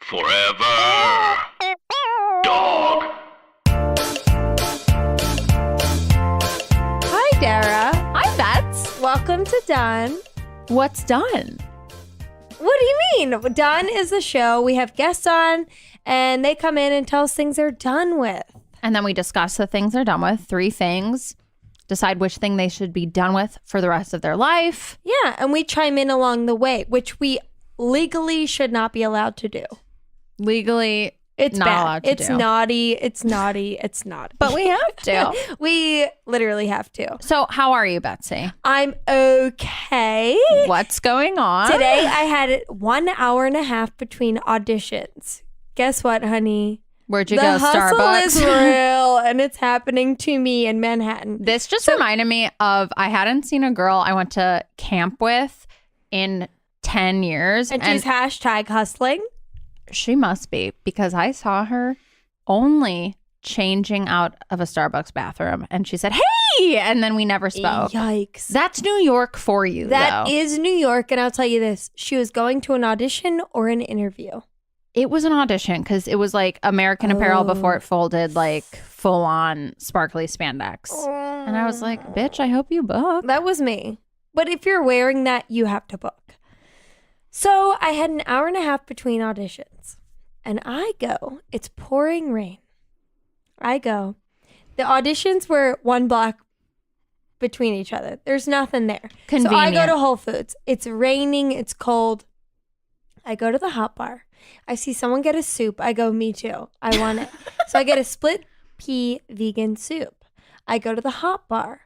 Forever. Dog. Hi, Dara. Hi, Bets. Welcome to Done. What's done? What do you mean? Done is the show. We have guests on, and they come in and tell us things they're done with. And then we discuss the things they're done with. 3 things. Decide which thing they should be done with for the rest of their life. Yeah, and we chime in along the way, which we legally should not be allowed to do. Legally, it's not bad. allowed to It's do. naughty. It's naughty. It's naughty. But we have to. We literally have to. So how are you, Betsy? I'm okay. What's going on? Today I had 1 hour and a half between auditions. Guess what, honey? Where'd you The go? hustle Starbucks? is real, and it's happening to me in Manhattan. This just reminded me of I hadn't seen a girl I went to camp with in 10 years. And she's hashtag hustling. She must be, because I saw her only changing out of a Starbucks bathroom. And she said, hey! And then we never spoke. Yikes. That's New York for you, That though. is New York, and I'll tell you this. She was going to an audition or an interview. It was an audition because it was like American Apparel before it folded, like full-on sparkly spandex. And I was like, bitch, I hope you book. That was me. But if you're wearing that, you have to book. So I had an hour and a half between auditions. And I go, it's pouring rain. I go. The auditions were 1 block between each other. There's nothing there. Convenient. So I go to Whole Foods. It's raining. It's cold. I go to the hot bar. I see someone get a soup. I go, me too. I want it. So I get a split pea vegan soup. I go to the hot bar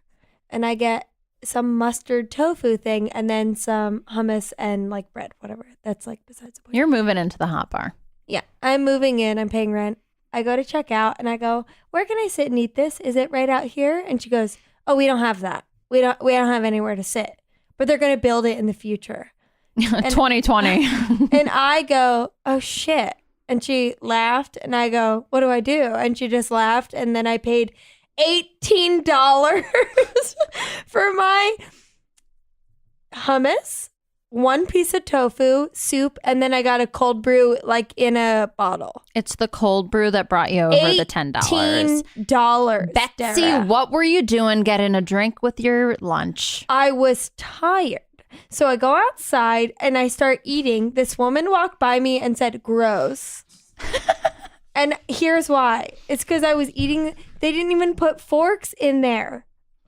and I get some mustard tofu thing and then some hummus and like bread, whatever. That's like besides the point. You're moving into the hot bar. Yeah. I'm moving in. I'm paying rent. I go to check out and I go, where can I sit and eat this? Is it right out here? And she goes, oh, we don't have that. We don't have anywhere to sit, but they're going to build it in the future. 2020. And I go, oh shit. And she laughed and I go, what do I do? And she just laughed. And then I paid $18 for my hummus, 1 piece of tofu, soup, and then I got a cold brew like in a bottle. It's the cold brew that brought you over the $10. $18. Betsy, Dara. what were you doing getting a drink with your lunch? I was tired. So I go outside and I start eating. This woman walked by me and said, gross. And here's why. It's because I was eating. They didn't even put forks in there.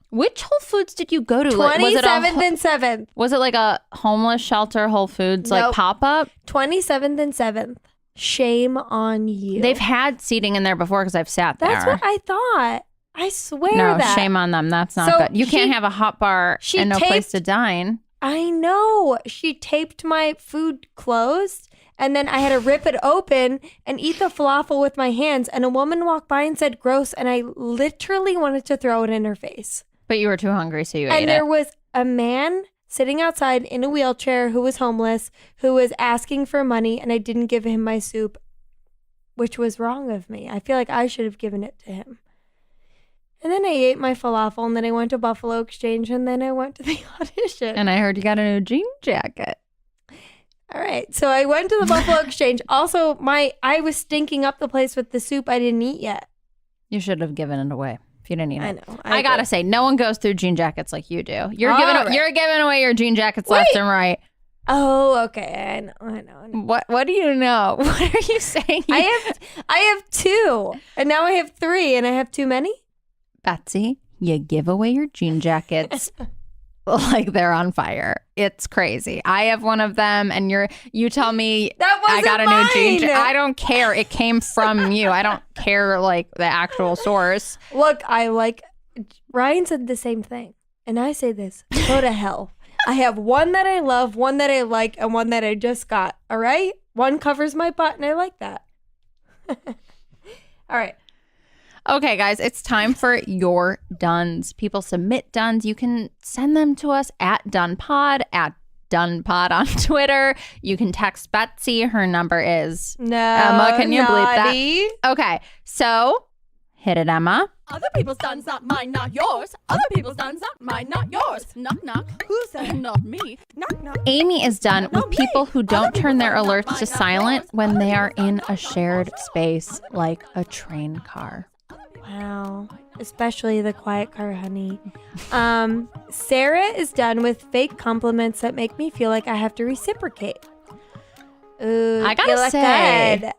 Which Whole Foods did you go to? 27th and 7th. Was it like a homeless shelter Whole Foods like Nope. pop-up? 27th and 7th. Shame on you. They've had seating in there before because I've sat there. That's what I thought. I swear No, that. shame on them. That's not So good. You can't have a hot bar she and no place taped- to dine. I know. She taped my food closed. And then I had to rip it open and eat the falafel with my hands. And a woman walked by and said, gross. And I literally wanted to throw it in her face. But you were too hungry, so you ate And there it. was a man sitting outside in a wheelchair who was homeless, who was asking for money. And I didn't give him my soup, which was wrong of me. I feel like I should have given it to him. And then I ate my falafel. And then I went to Buffalo Exchange. And then I went to the audition. And I heard you got a new jean jacket. All right. So I went to the Buffalo Exchange. Also, I was stinking up the place with the soup I didn't eat yet. You should have given it away if you didn't eat it. I know. I gotta say, no one goes through jean jackets like you do. You're All giving right. you're giving away your jean jackets left and right. Oh, okay. I know. What do you know? What are you saying? I have 2. And now I have 3. And I have too many? Betsy, you give away your jean jackets like they're on fire. It's crazy. I have one of them and you tell me That I wasn't got a new jean mine. jacket. I don't care. It came from you. I don't care like the actual source. Look, Ryan said the same thing. And I say this, go to hell. I have one that I love, one that I like, and one that I just got. All right? One covers my butt, and I like that. All right. Okay, guys, it's time for your duns. People submit duns. You can send them to us at DonePod, at DonePod on Twitter. You can text Betsy. Her number is No. Emma. Can you bleep naughty. that? Okay, so hit it, Emma. Other people's duns, not mine, not yours. Other people's duns, not mine, not yours. Knock, knock. Who's that? Not me. Knock, knock. Amy is done with people who don't turn their alerts to silent when they are in a shared space like a train car. Wow. Especially the quiet car, honey. Sarah is done with fake compliments that make me feel like I have to reciprocate. Ooh, I gotta you look say, good.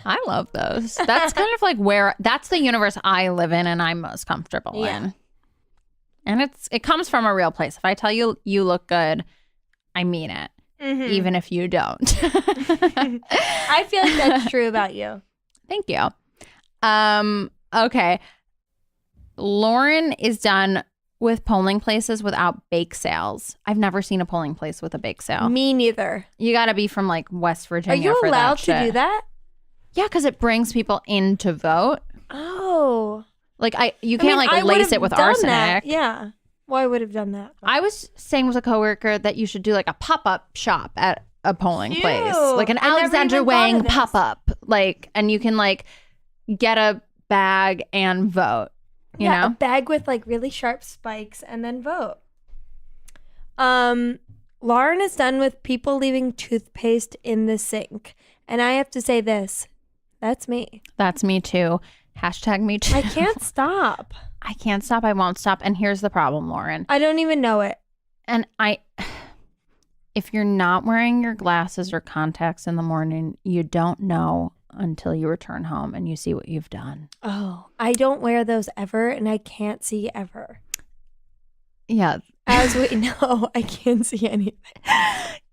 I love those. That's kind of like that's the universe I live in and I'm most comfortable in. And it comes from a real place. If I tell you you look good, I mean it, even if you don't. I feel like that's true about you. Thank you. Okay. Lauren is done with polling places without bake sales. I've never seen a polling place with a bake sale. Me neither. You got to be from like West Are Virginia. you for allowed that to shit. do that? Yeah, because it brings people in to vote. Oh. Like you can't I like lace it with arsenic. That. Yeah. Well, I would have done that. I was saying with a coworker that you should do like a pop-up shop at a polling Cute. place, like an I never Alexander even thought Wang of this. pop-up, like, and you can like get a bag and vote. You a know, bag with like really sharp spikes and then vote. Lauren is done with people leaving toothpaste in the sink. And I have to say this. That's me. that's me too. Hashtag me too. I can't stop. I can't stop. I won't stop. And here's the problem, Lauren. I don't even know it. And if you're not wearing your glasses or contacts in the morning, you don't know until you return home and you see what you've done. Oh, I don't wear those ever and I can't see ever. Yeah. As we know, I can't see anything.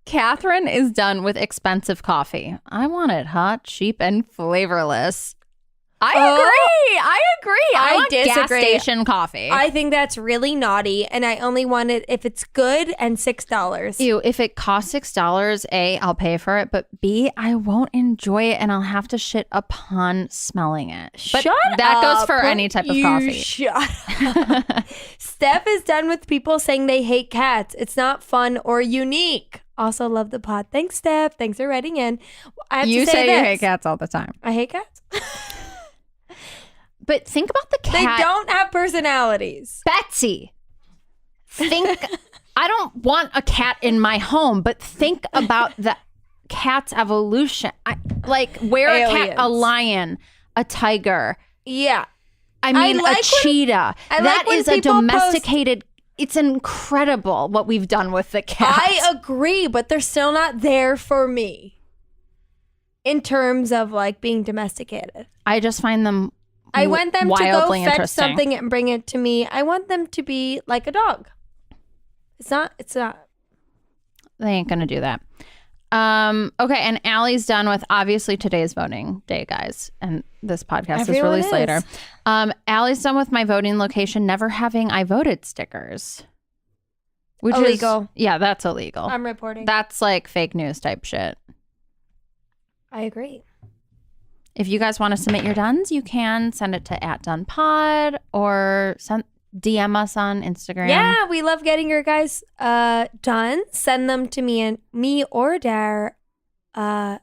Catherine is done with expensive coffee. I want it hot, cheap, and flavorless. I agree. I want gas disagree. station coffee. I think that's really naughty and I only want it if it's good and $6. Ew, if it costs $6, A, I'll pay for it, but B, I won't enjoy it and I'll have to shit upon smelling it. But Shut that up. goes for any type of You coffee. Shut up. Steph is done with people saying they hate cats. It's not fun or unique. Also love the pod. Thanks, Steph. Thanks for writing in. I have You to say this. you hate cats all the time. I hate cats. But think about the They cat. don't have personalities. Betsy, think, I don't want a cat in my home, but think about the cat's evolution. Where a cat, Aliens. a lion, a tiger, Yeah. I mean, like a cheetah. I like That when is a people post- domesticated. It's incredible what we've done with the cats. I agree, but they're still not there for me in terms of like being domesticated. I just find them I want them to go wildly fetch interesting. something and bring it to me. I want them to be like a dog. It's not. They ain't gonna do that. Okay, and Allie's done with obviously today's voting day, guys, and this podcast is Everyone released is. later. Allie's done with my voting location never having I voted stickers, which Illegal. is that's illegal. I'm reporting. That's like fake news type shit. I agree. If you guys want to submit your duns, you can send it to @dunpod or DM us on Instagram. Yeah, we love getting your guys done. Send them to me or Dare. Did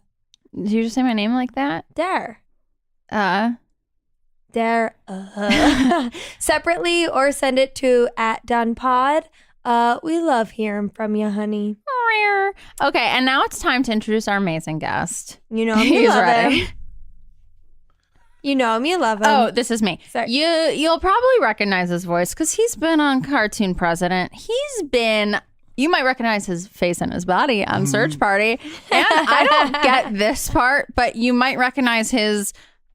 you just say my name like that? Dare. Uh, Separately or send it to @dunpod. We love hearing from you, honey. Okay, and now it's time to introduce our amazing guest. You know him, you He's love ready. him. You know him, you love him. Oh, this is me. Sorry. You'll probably recognize his voice because he's been on Cartoon President. You might recognize his face and his body on Search Party. And I don't get this part, but you might recognize his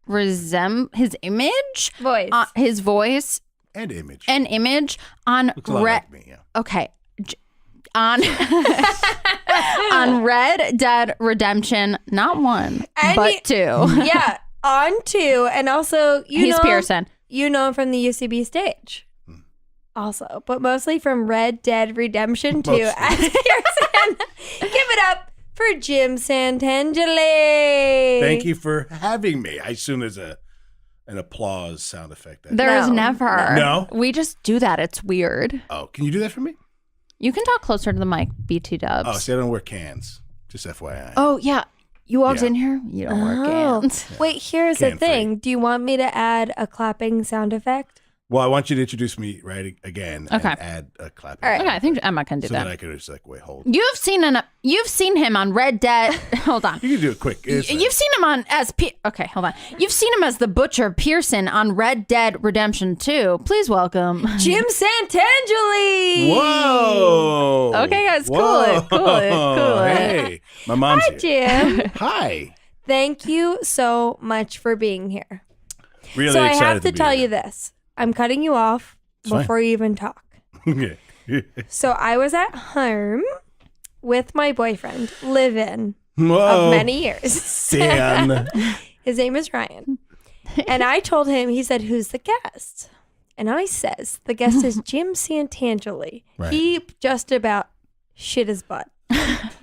image, Voice. his voice And image. and image on Looks a lot like me, yeah. Okay. On on Red Dead Redemption, not one, And but two. Yeah, on 2. And also, He's Pearson. You know him from the UCB stage. Also, but mostly from Red Dead Redemption 2 Mostly. as Pearson. Give it up for Jim Santangeli. Thank you for having me. I assume there's an applause sound effect. There's No. never. No? We just do that. It's weird. Oh, can you do that for me? You can talk closer to the mic, BT dubs. Oh, see, I don't wear cans. Just FYI. Oh, yeah. You walked Yeah. in here. You don't work Oh. ants. Wait, here's the Can't thing. Do you want me to add a clapping sound effect? Well, I want you to introduce me again. Okay. And add a clap. All right. Okay, I think Emma can do So that. that I can just like wait, hold. You've seen him on Red Dead. Hold on. You can do it quick. It's You've seen him okay, hold on. You've seen him as the Butcher Pearson on Red Dead Redemption 2. Please welcome. Jim Santangeli. Whoa. Okay, guys, cool it. Hey, my mom's Hi, here. Jim. Hi. Thank you so much for being here. Really So I excited have to be tell here. you this. I'm cutting you off fine. before you even talk. Okay. So I was at home with my boyfriend, live-in, Whoa. of many years. Stan. His name is Ryan. And I told him, he said, who's the guest? And I says, the guest is Jim Santangeli. Right. He just about shit his butt.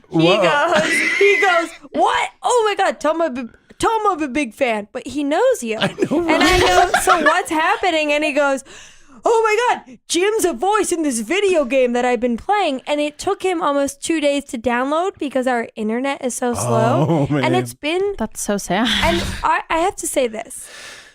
Whoa. He goes, what? Oh my God, tell him I'm a big fan. But he knows you. I know, And I go, so what's happening? And he goes, oh my God, Jim's a voice in this video game that I've been playing. And it took him almost 2 days to download because our internet is so slow. Oh, man. And it's been, That's so sad. and I have to say this.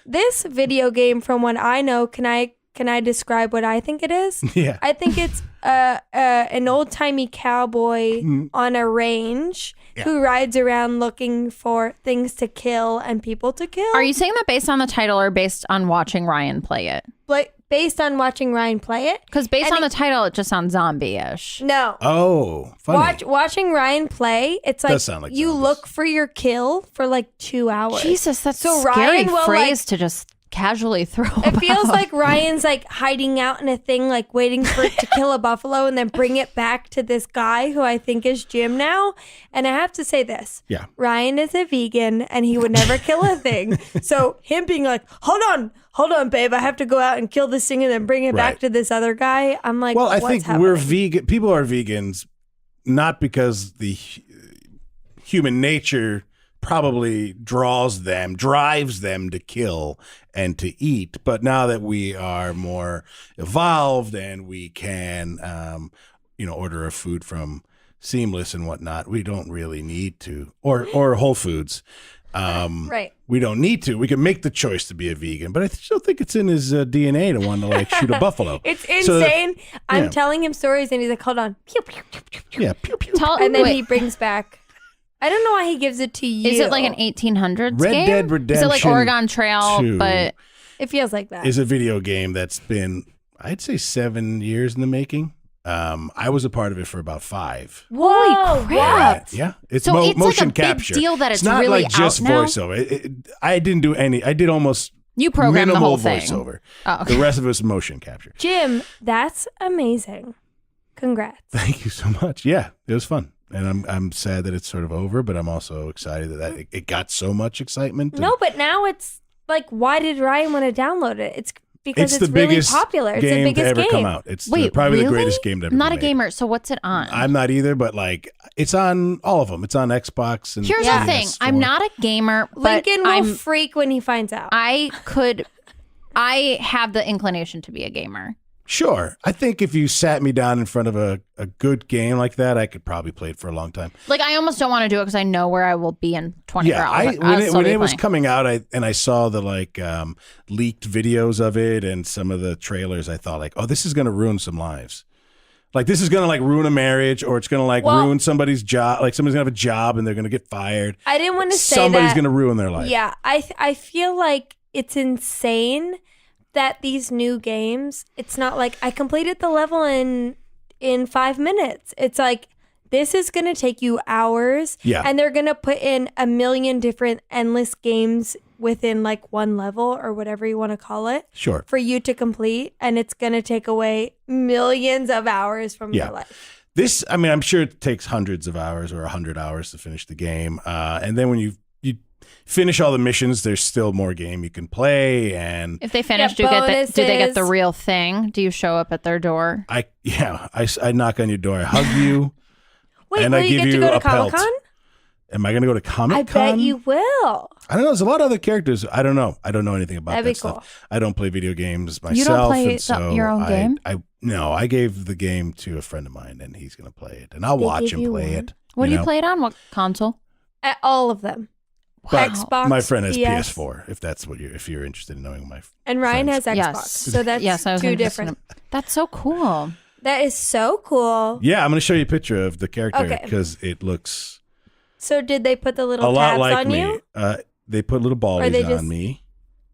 This video game, from what I know, can I describe what I think it is? Yeah. I think it's an old-timey cowboy on a range who rides around looking for things to kill and people to kill. Are you saying that based on the title or based on watching Ryan play it? Like, based on watching Ryan play it? Because based And on the title, it just sounds zombie-ish. No. Oh, funny. Watching Ryan play, it's like, Does sound like you zombies. look for your kill for like 2 hours. Jesus, that's So a scary Ryan will, phrase to just casually throw It feels about. like Ryan's like hiding out in a thing, like waiting for it to kill a buffalo and then bring it back to this guy who I think is Jim now. And I have to say this. Yeah. Ryan is a vegan and he would never kill a thing. So him being like, hold on, babe, I have to go out and kill this thing and then bring it back Right. to this other guy. I'm like, Well, I what's think happening? we're vegan. People are vegans not because the human nature probably drives them to kill and to eat. But now that we are more evolved and we can, order our food from Seamless and whatnot, we don't really need to, or Whole Foods. Right. We don't need to. We can make the choice to be a vegan, but I still think it's in his DNA to want to like shoot a buffalo. It's So that- insane. I'm yeah. telling him stories and he's like, hold on. Pew, pew, pew, pew, pew. Yeah, pew pew. And then wait, he brings back, I don't know why he gives it to you. is it like an 1800s Red game? Dead Is it like Redemption Oregon Trail, 2 but It feels like that. is a video game that's been, I'd say, 7 years in the making. I was a part of it for about 5. holy Whoa, crap. Yeah, it's, So it's like motion a big capture. deal that it's not really like just out now? voiceover. I didn't do any. I did almost You programmed the minimal whole thing. voiceover. Oh, okay. The rest of it was motion capture. Jim, that's amazing. Congrats. Thank you so much. Yeah, it was fun, and I'm sad that it's sort of over, but I'm also excited that it got so much excitement. and No, but now it's like, why did Ryan want to download it? It's because it's the really biggest popular. It's the game biggest to ever game. come out. It's Wait, probably really? the greatest game to ever I'm not be a made. gamer, so what's it on? I'm not either, but like it's on all of them. It's on Xbox and Here's Yeah. the thing. PS4. I'm not a gamer, but Lincoln will I'm freak when he finds out. I have the inclination to be a gamer. Sure. I think if you sat me down in front of a good game like that, I could probably play it for a long time. Like, I almost don't want to do it because I know where I will be in 24 Yeah, hours. when it was coming out, I saw the like leaked videos of it and some of the trailers. I thought like, oh, this is going to ruin some lives. Like this is going to like ruin a marriage, or it's going to like Well- ruin somebody's job. Like somebody's going to have a job and they're going to get fired. I didn't want to say Somebody's that. going to ruin their life. Yeah, I feel like it's insane that these new games, it's not like I completed the level in 5 minutes. It's like, this is going to take you hours. Yeah. And they're going to put in a million different endless games within like one level or whatever you want to call it Sure. for you to complete. And it's going to take away millions of hours from Yeah. your life. This, I mean, I'm sure it takes hundreds of hours or 100 hours to finish the game. And then when you finish all the missions, there's still more game you can play. And If they finish, Yeah, do they get the bonuses. real thing? Do you show up at their door? I knock on your door, I hug you. Wait, And will I you give get to you go a to pelt. Comic-Con? Am I going to go to Comic-Con? I bet you will. I don't know. There's a lot of other characters. I don't know. I don't know anything about That'd that be stuff. cool. I don't play video games myself. You don't play and so your own game? No, I gave the game to a friend of mine, and he's going to play it, and I'll They watch give him you play one? it. What do you know? play it on? What console? All of them. But Xbox, my friend has PS. PS4. If you're interested in knowing my. And Ryan friends. has Xbox. Yes. So that's Yes, I was two interested different. That's so cool. That is so cool. Yeah, I'm going to show you a picture of the character Okay. because it looks So did they put the little a lot tabs like on me. you? They put little ballies they on just- me.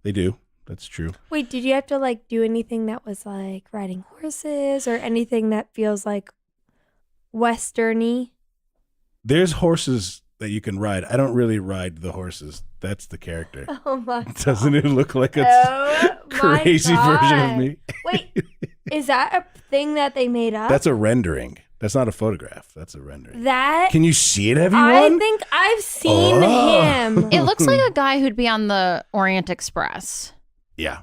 They do. That's true. Wait, did you have to like do anything that was like riding horses or anything that feels like westerny? There's horses that you can ride. I don't really ride the horses. That's the character. Oh my god. Doesn't it look like a Oh my crazy version of God. me? Wait, is that a thing that they made up? That's a rendering. That's not a photograph. That's a rendering. that Can you see it, everyone? I think I've seen Oh. him. It looks like a guy who'd be on the Orient Express. Yeah.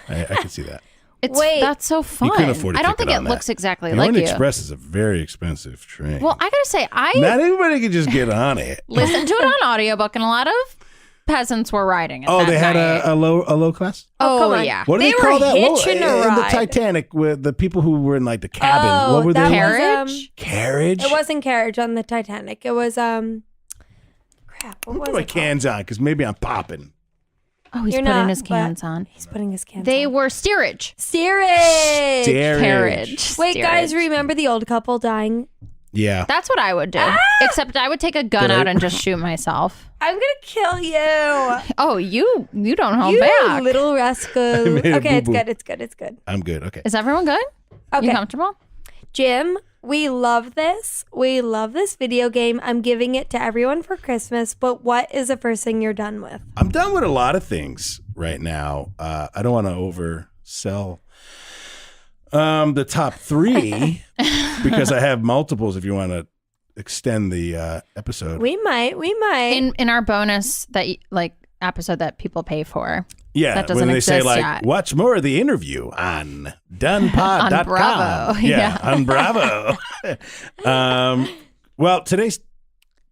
I can see that. Wait. That's so fun. couldn't afford a I don't ticket think it on that. looks exactly The like Orient you. Express is a very expensive train. Well, I gotta say, I not everybody can just get on it. listened to it on audiobook, and a lot of peasants were riding it. Oh, that they had night. a low class? Oh, come Oh, on. yeah. What do They they call were that? hitching a in the ride. Titanic with the people who were in like the cabin. Oh, what were that they? was, Carriage? Carriage? It wasn't carriage on the Titanic. It was crap. What Put was my it called? cans on because maybe I'm popping. Oh, he's You're putting not, his but- cans on. He's putting his cans They on. were steerage. Steerage. Carriage. Wait, guys, Steerage. remember the old couple dying? Yeah. That's what I would do. Except I would take a gun Did I- out and just shoot myself. I'm gonna kill you. Oh, you don't hold You back. little rascal. made a Okay, it's boo-boo. good. It's good. It's good. I'm good. Okay. Is everyone good? Okay. You comfortable? Jim, we love this. We love this video game. I'm giving it to everyone for Christmas, but what is the first thing you're done with? I'm done with a lot of things right now. I don't want to oversell the top 3 because I have multiples if you want to extend the episode. We might. In our bonus episode that people pay for. Yeah, That doesn't when they say exist like, yet. watch more of the interview on donepod.com. On Bravo, Yeah, yeah. on Bravo. Well, today's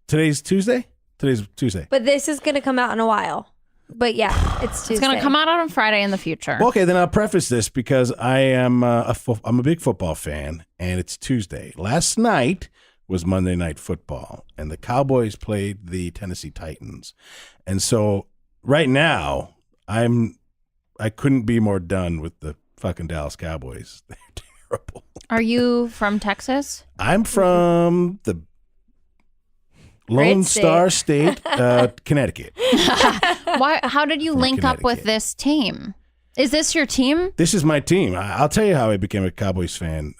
Tuesday? Today's Tuesday. But this is gonna come out in a while. But yeah, it's Tuesday. It's going to come out on Friday in the future. Well, okay, then I'll preface this because I am I'm a big football fan, and it's Tuesday. Last night was Monday Night Football, and the Cowboys played the Tennessee Titans. And so right now, I couldn't be more done with the fucking Dallas Cowboys. They're terrible. Are you from Texas? I'm from the Great Lone state. Star State, Connecticut. Why? How did you From link up with Connecticut. this team? Is this your team? This is my team. I'll tell you how I became a Cowboys fan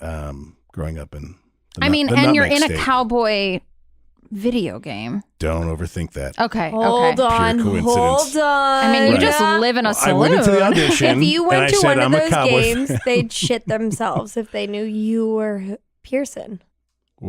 growing up in the and Nutmeg you're in State. a cowboy video game. Don't overthink that. Okay. Hold okay. on. Pure coincidence. Hold on. I mean, you Right. just live in a I saloon. went into the audition. If you and I went to said, one of I'm a those Cowboy games, fan. they'd shit themselves if they knew you were Pearson.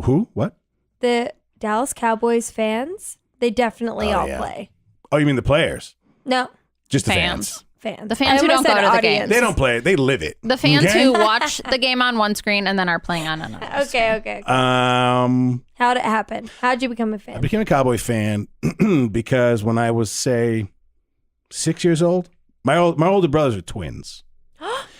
Who? What? The Dallas Cowboys fans, they definitely Oh, all yeah. play. Oh, you mean the players? No, Just the Fans. fans. fans. The fans I who almost don't go said to the audience. games. They don't play it. They live it. The fans Okay? who watch the game on one screen and then are playing on another. Okay. Um, How'd it happen? How'd you become a I fan? became a Cowboy fan because when I was, say, 6 years old, my older brothers are twins.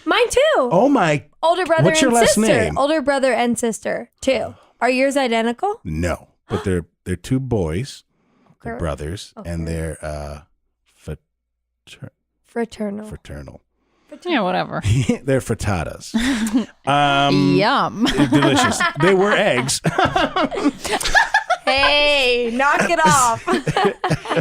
Mine too. Oh my! Older brother What's your and last sister. name? Older brother and sister too. Are yours identical? No, but they're 2 boys, they're Okay. brothers, and Okay. they're Fraternal. fraternal. Yeah, whatever. They're frittatas. Yum. Delicious. They were eggs. Hey, knock it off.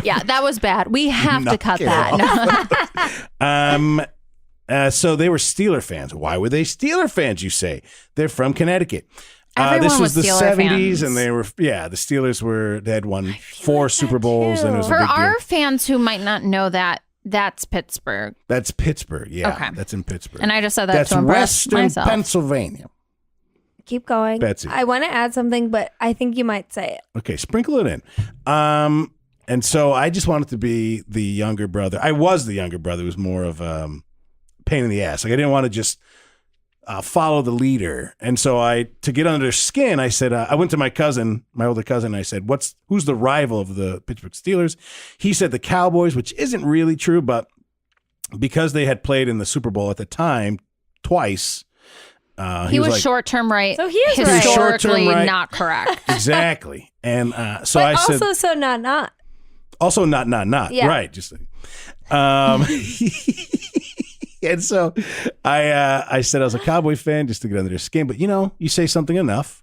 Yeah, that was bad. We have to Knock cut it that. No. So they were Steeler fans. Why were they Steeler fans, you say? They're from Connecticut. Everyone This was was the Steeler 70s, fans. and they were, the Steelers they had won 4 Super Bowls, and it was For a big our deal. fans who might not know that, that's Pittsburgh. That's Pittsburgh, yeah. Okay. That's in Pittsburgh. And I just said that That's to impress Western myself. Pennsylvania. Keep going. Betsy. I want to add something, but I think you might say it. Okay, sprinkle it in. And so I just wanted to be the younger brother. I was the younger brother. It was more of pain in the ass. Like I didn't want to just follow the leader. And so to get under their skin, I said, I went to my older cousin, and I said, who's the rival of the Pittsburgh Steelers? He said the Cowboys, which isn't really true, but because they had played in the Super Bowl at the time twice, He was like, short-term right. So he is right. Historically Short-term right. not correct. Exactly. And so but I said, also so not. also not. Yeah. Right. Just and so I said I was a Cowboy fan just to get under their skin. But you say something enough,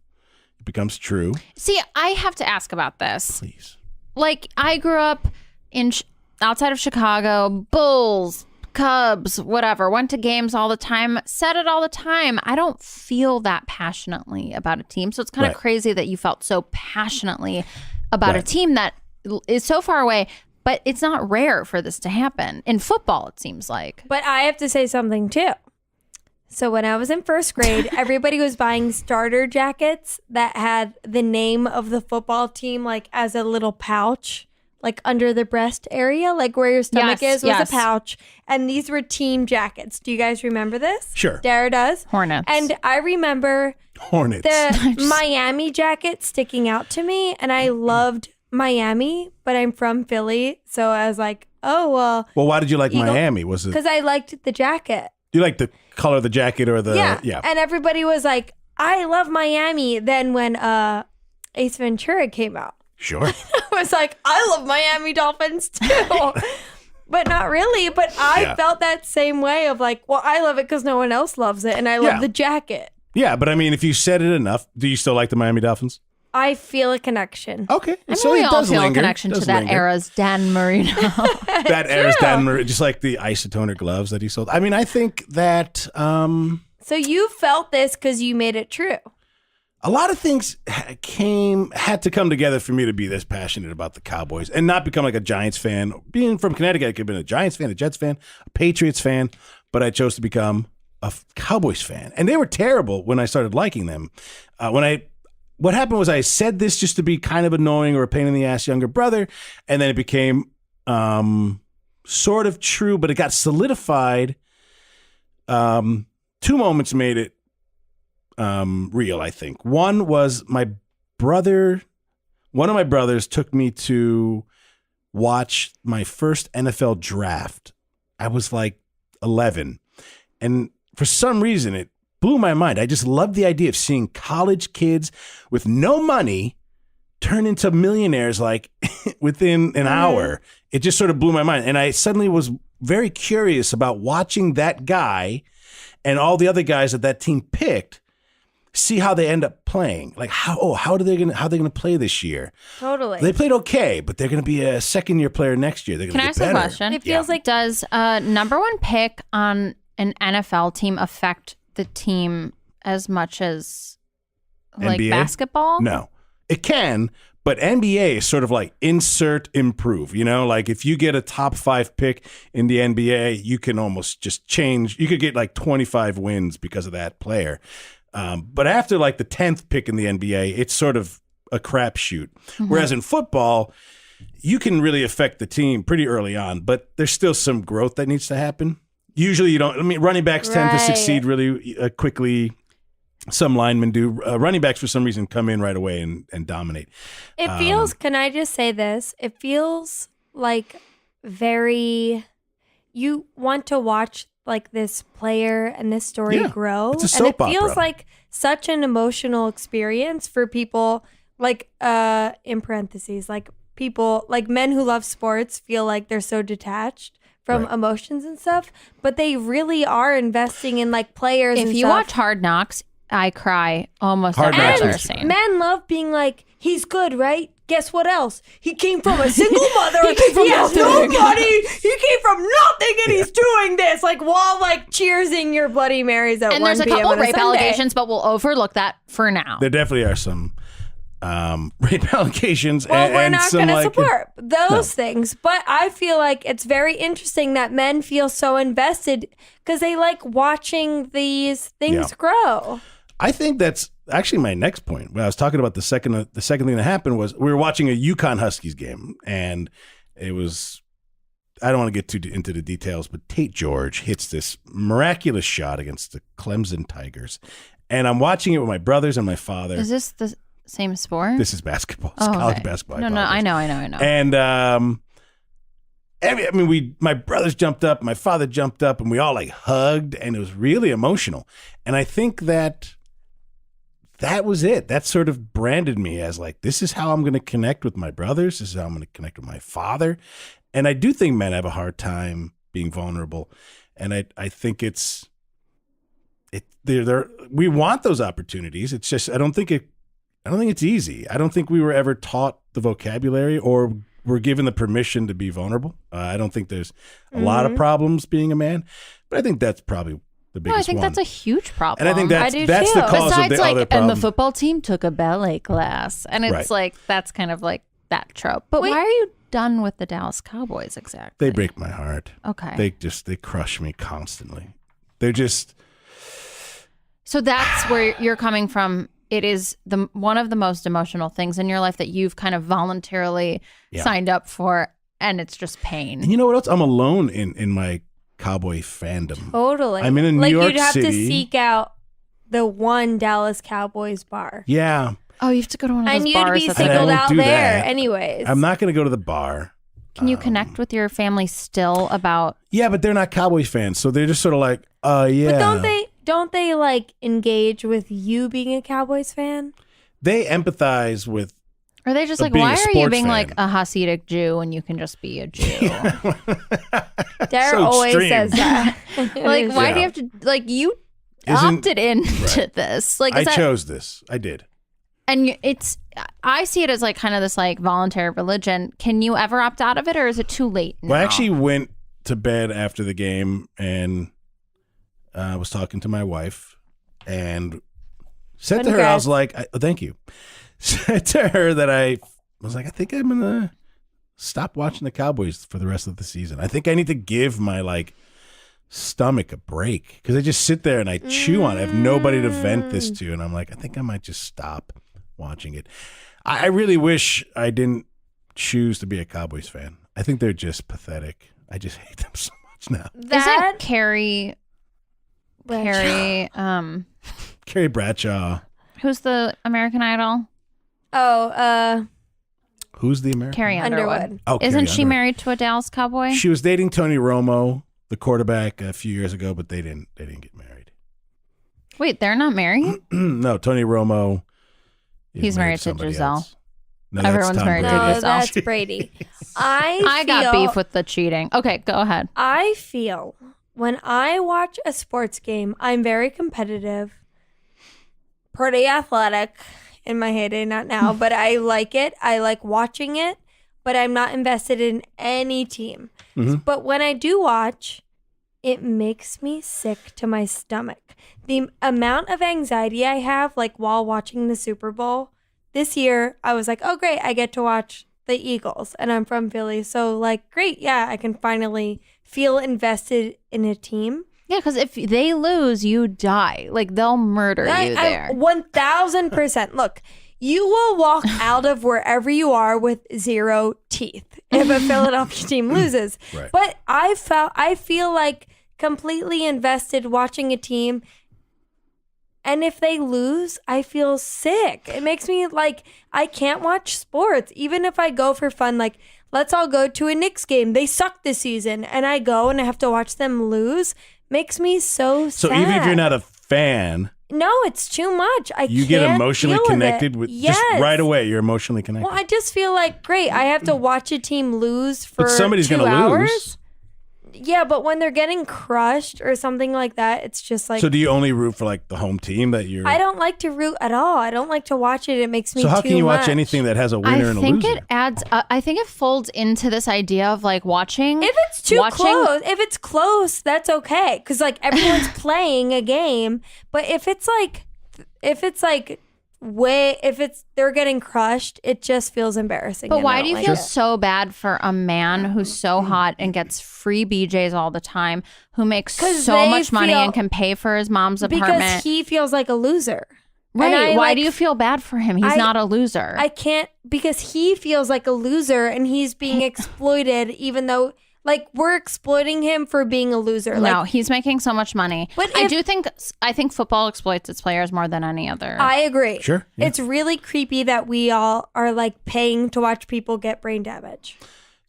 it becomes true. See, I have to ask about this. Please. Like, I grew up in outside of Chicago, Bulls, Cubs, whatever, went to games all the time, said it all the time. I don't feel that passionately about a team. So it's kind of crazy that you felt so passionately about a team that is so far away, but it's not rare for this to happen. In football, it seems like. But I have to say something too. So when I was in first grade, everybody was buying starter jackets that had the name of the football team like as a little pouch. Like under the breast area, like where your stomach was a pouch. And these were team jackets. Do you guys remember this? Sure. Dara does. Hornets. And I remember Hornets. the Miami jacket sticking out to me. And I loved Miami, but I'm from Philly. So I was like, oh, well. Well, why did you like Miami? Was it because I liked the jacket. You like the color of the jacket or the Yeah. And everybody was like, I love Miami. Then when Ace Ventura came out. Sure. I was like, I love Miami Dolphins too. But not really. But I felt that same way of like, well, I love it because no one else loves it. And I love the jacket. Yeah, but I mean, if you said it enough, do you still like the Miami Dolphins? I feel a connection. Okay. I mean, so we it all does feel linger. a connection It to does that linger. era's Dan Marino. That era's Dan Marino, just like the isotoner gloves that he sold. I mean, I think that So you felt this because you made it true. a lot of things had to come together for me to be this passionate about the Cowboys and not become like a Giants fan. Being from Connecticut, I could have been a Giants fan, a Jets fan, a Patriots fan, but I chose to become a Cowboys fan. And they were terrible when I started liking them. What happened was I said this just to be kind of annoying or a pain in the ass younger brother, and then it became sort of true, but it got solidified. Two moments made it real, I think. One was one of my brothers took me to watch my first NFL draft. I was like 11. And for some reason, it blew my mind. I just loved the idea of seeing college kids with no money turn into millionaires like within an hour. It just sort of blew my mind. And I suddenly was very curious about watching that guy and all the other guys that team picked, see how they end up playing. Like how are they gonna play this year? Totally. They played okay, but they're gonna be a second year player next year. They're gonna Can I get ask better. a question? It feels like Does a number one pick on an NFL team affect the team as much as like NBA? basketball? No, it can, but NBA is sort of like insert improve. Like if you get a top 5 pick in the NBA, you can almost just change. You could get like 25 wins because of that player. But after like the 10th pick in the NBA, it's sort of a crapshoot. Mm-hmm. Whereas in football, you can really affect the team pretty early on, but there's still some growth that needs to happen. Usually you don't. I mean, running backs tend to succeed really quickly. Some linemen do. Running backs, for some reason, come in right away and dominate. it feels, can I just say this? It feels like you want to watch like this player and this story grow. It's a soap and it feels opera. like such an emotional experience for people like in parentheses, like people like men who love sports feel like they're so detached from emotions and stuff, but they really are investing in like players. If and you stuff. watch Hard Knocks, I cry almost Hard every Knocks other is- scene. Men love being like, he's good, right? Guess what else? He came from a single mother. he has no money. He came from nothing, and he's doing this. Like while like cheersing your Bloody Marys at And 1 there's a p.m. couple on rape Sunday. allegations, but we'll overlook that for now. There definitely are some rape allegations. Well, and we're not some, going to like, support those things, but I feel like it's very interesting that men feel so invested because they like watching these things grow. I think that's actually my next point. When I was talking about the second thing that happened was we were watching a UConn Huskies game, and it was, I don't want to get too into the details, but Tate George hits this miraculous shot against the Clemson Tigers, and I'm watching it with my brothers and my father. Is this the same sport? This is basketball. It's Oh, college okay. basketball. No, I know. And my brothers jumped up, my father jumped up, and we all like hugged, and it was really emotional. And I think that was it. That sort of branded me as like, this is how I'm going to connect with my brothers. This is how I'm going to connect with my father. And I do think men have a hard time being vulnerable. And I think we want those opportunities. It's just, I don't think it's easy. I don't think we were ever taught the vocabulary or were given the permission to be vulnerable. I don't think there's a lot of problems being a man, but I think that's probably the biggest one. I think that's a huge problem. And I think that's the cause Besides, of the other problem. And the football team took a ballet class. And it's like, that's kind of like that trope. But why are you done with the Dallas Cowboys exactly? They break my heart. Okay. They crush me constantly. They're just... So that's where you're coming from. It is one of the most emotional things in your life that you've kind of voluntarily signed up for, and it's just pain. And you know what else? I'm alone in my Cowboy fandom. Totally. I'm in a New York City. You'd have to seek out the one Dallas Cowboys bar. Yeah. Oh, you have to go to one of those and bars. And you'd be singled out there that. anyways. I'm not going to go to the bar. Can you connect with your family still about... Yeah, but they're not Cowboys fans, so they're just sort of like, yeah. But don't they like engage with you being a Cowboys fan? They empathize with... Are they just like, why are you being like a Hasidic Jew when you can just be a Jew? Dara always says that. Like, why do you have to... Like, you opted into this. Like, I chose this. I did. And I see it as like kind of this like voluntary religion. Can you ever opt out of it, or is it too late now? Well, I actually went to bed after the game and I was talking to my wife and said to her, I was like, thank you. Said to her that I was like, I think I'm going to stop watching the Cowboys for the rest of the season. I think I need to give my like stomach a break because I just sit there and I chew on it. I have nobody to vent this to. And I'm like, I think I might just stop watching it. I really wish I didn't choose to be a Cowboys fan. I think they're just pathetic. I just hate them so much now. Isn't Carrie Bradshaw. Who's the American Idol? Who's the American? Carrie Underwood. Oh, Isn't she married to a Dallas Cowboy? She was dating Tony Romo, the quarterback, a few years ago, but they didn't get married. Wait, they're not married? No, Tony Romo. He's married to Giselle. Else. No, everyone's married to Giselle. No, that's Brady. I got beef with the cheating. Okay, go ahead. I feel when I watch a sports game, I'm very competitive, pretty athletic in my heyday, not now, but I like it. I like watching it, but I'm not invested in any team. Mm-hmm. But when I do watch, it makes me sick to my stomach. The amount of anxiety I have, like while watching the Super Bowl this year, I was like, oh, great, I get to watch the Eagles and I'm from Philly. So like, great. Yeah, I can finally feel invested in a team. Yeah, because if they lose, you die. Like they'll murder you there. 1000%. Look, you will walk out of wherever you are with 0 teeth if a Philadelphia team loses. Right. But I feel like completely invested watching a team. And if they lose, I feel sick. It makes me like, I can't watch sports. Even if I go for fun, like, let's all go to a Knicks game. They suck this season. And I go and I have to watch them lose. Makes me so sad. So even if you're not a fan. No, it's too much. You get emotionally connected with just right away. You're emotionally connected. Well, I just feel like, great, I have to watch a team lose for 2 hours. But somebody's going to lose. Yeah, but when they're getting crushed or something like that, it's just like... So do you only root for like the home team that you're... I don't like to root at all. I don't like to watch it. It makes me too much. So how can you watch anything that has a winner and a loser? I think it adds... I think it folds into this idea of like watching... If it's too close, if it's close, that's okay. Because like everyone's playing a game. But if it's they're getting crushed, it just feels embarrassing. But why do you feel so bad for a man who's so hot and gets free BJs all the time, who makes so much money and can pay for his mom's apartment? Because he feels like a loser. Right. Why do you feel bad for him? He's not a loser. I can't, because he feels like a loser and he's being exploited, even though... Like, we're exploiting him for being a loser. No, he's making so much money. But I think football exploits its players more than any other. I agree. Sure. Yeah. It's really creepy that we all are like paying to watch people get brain damage.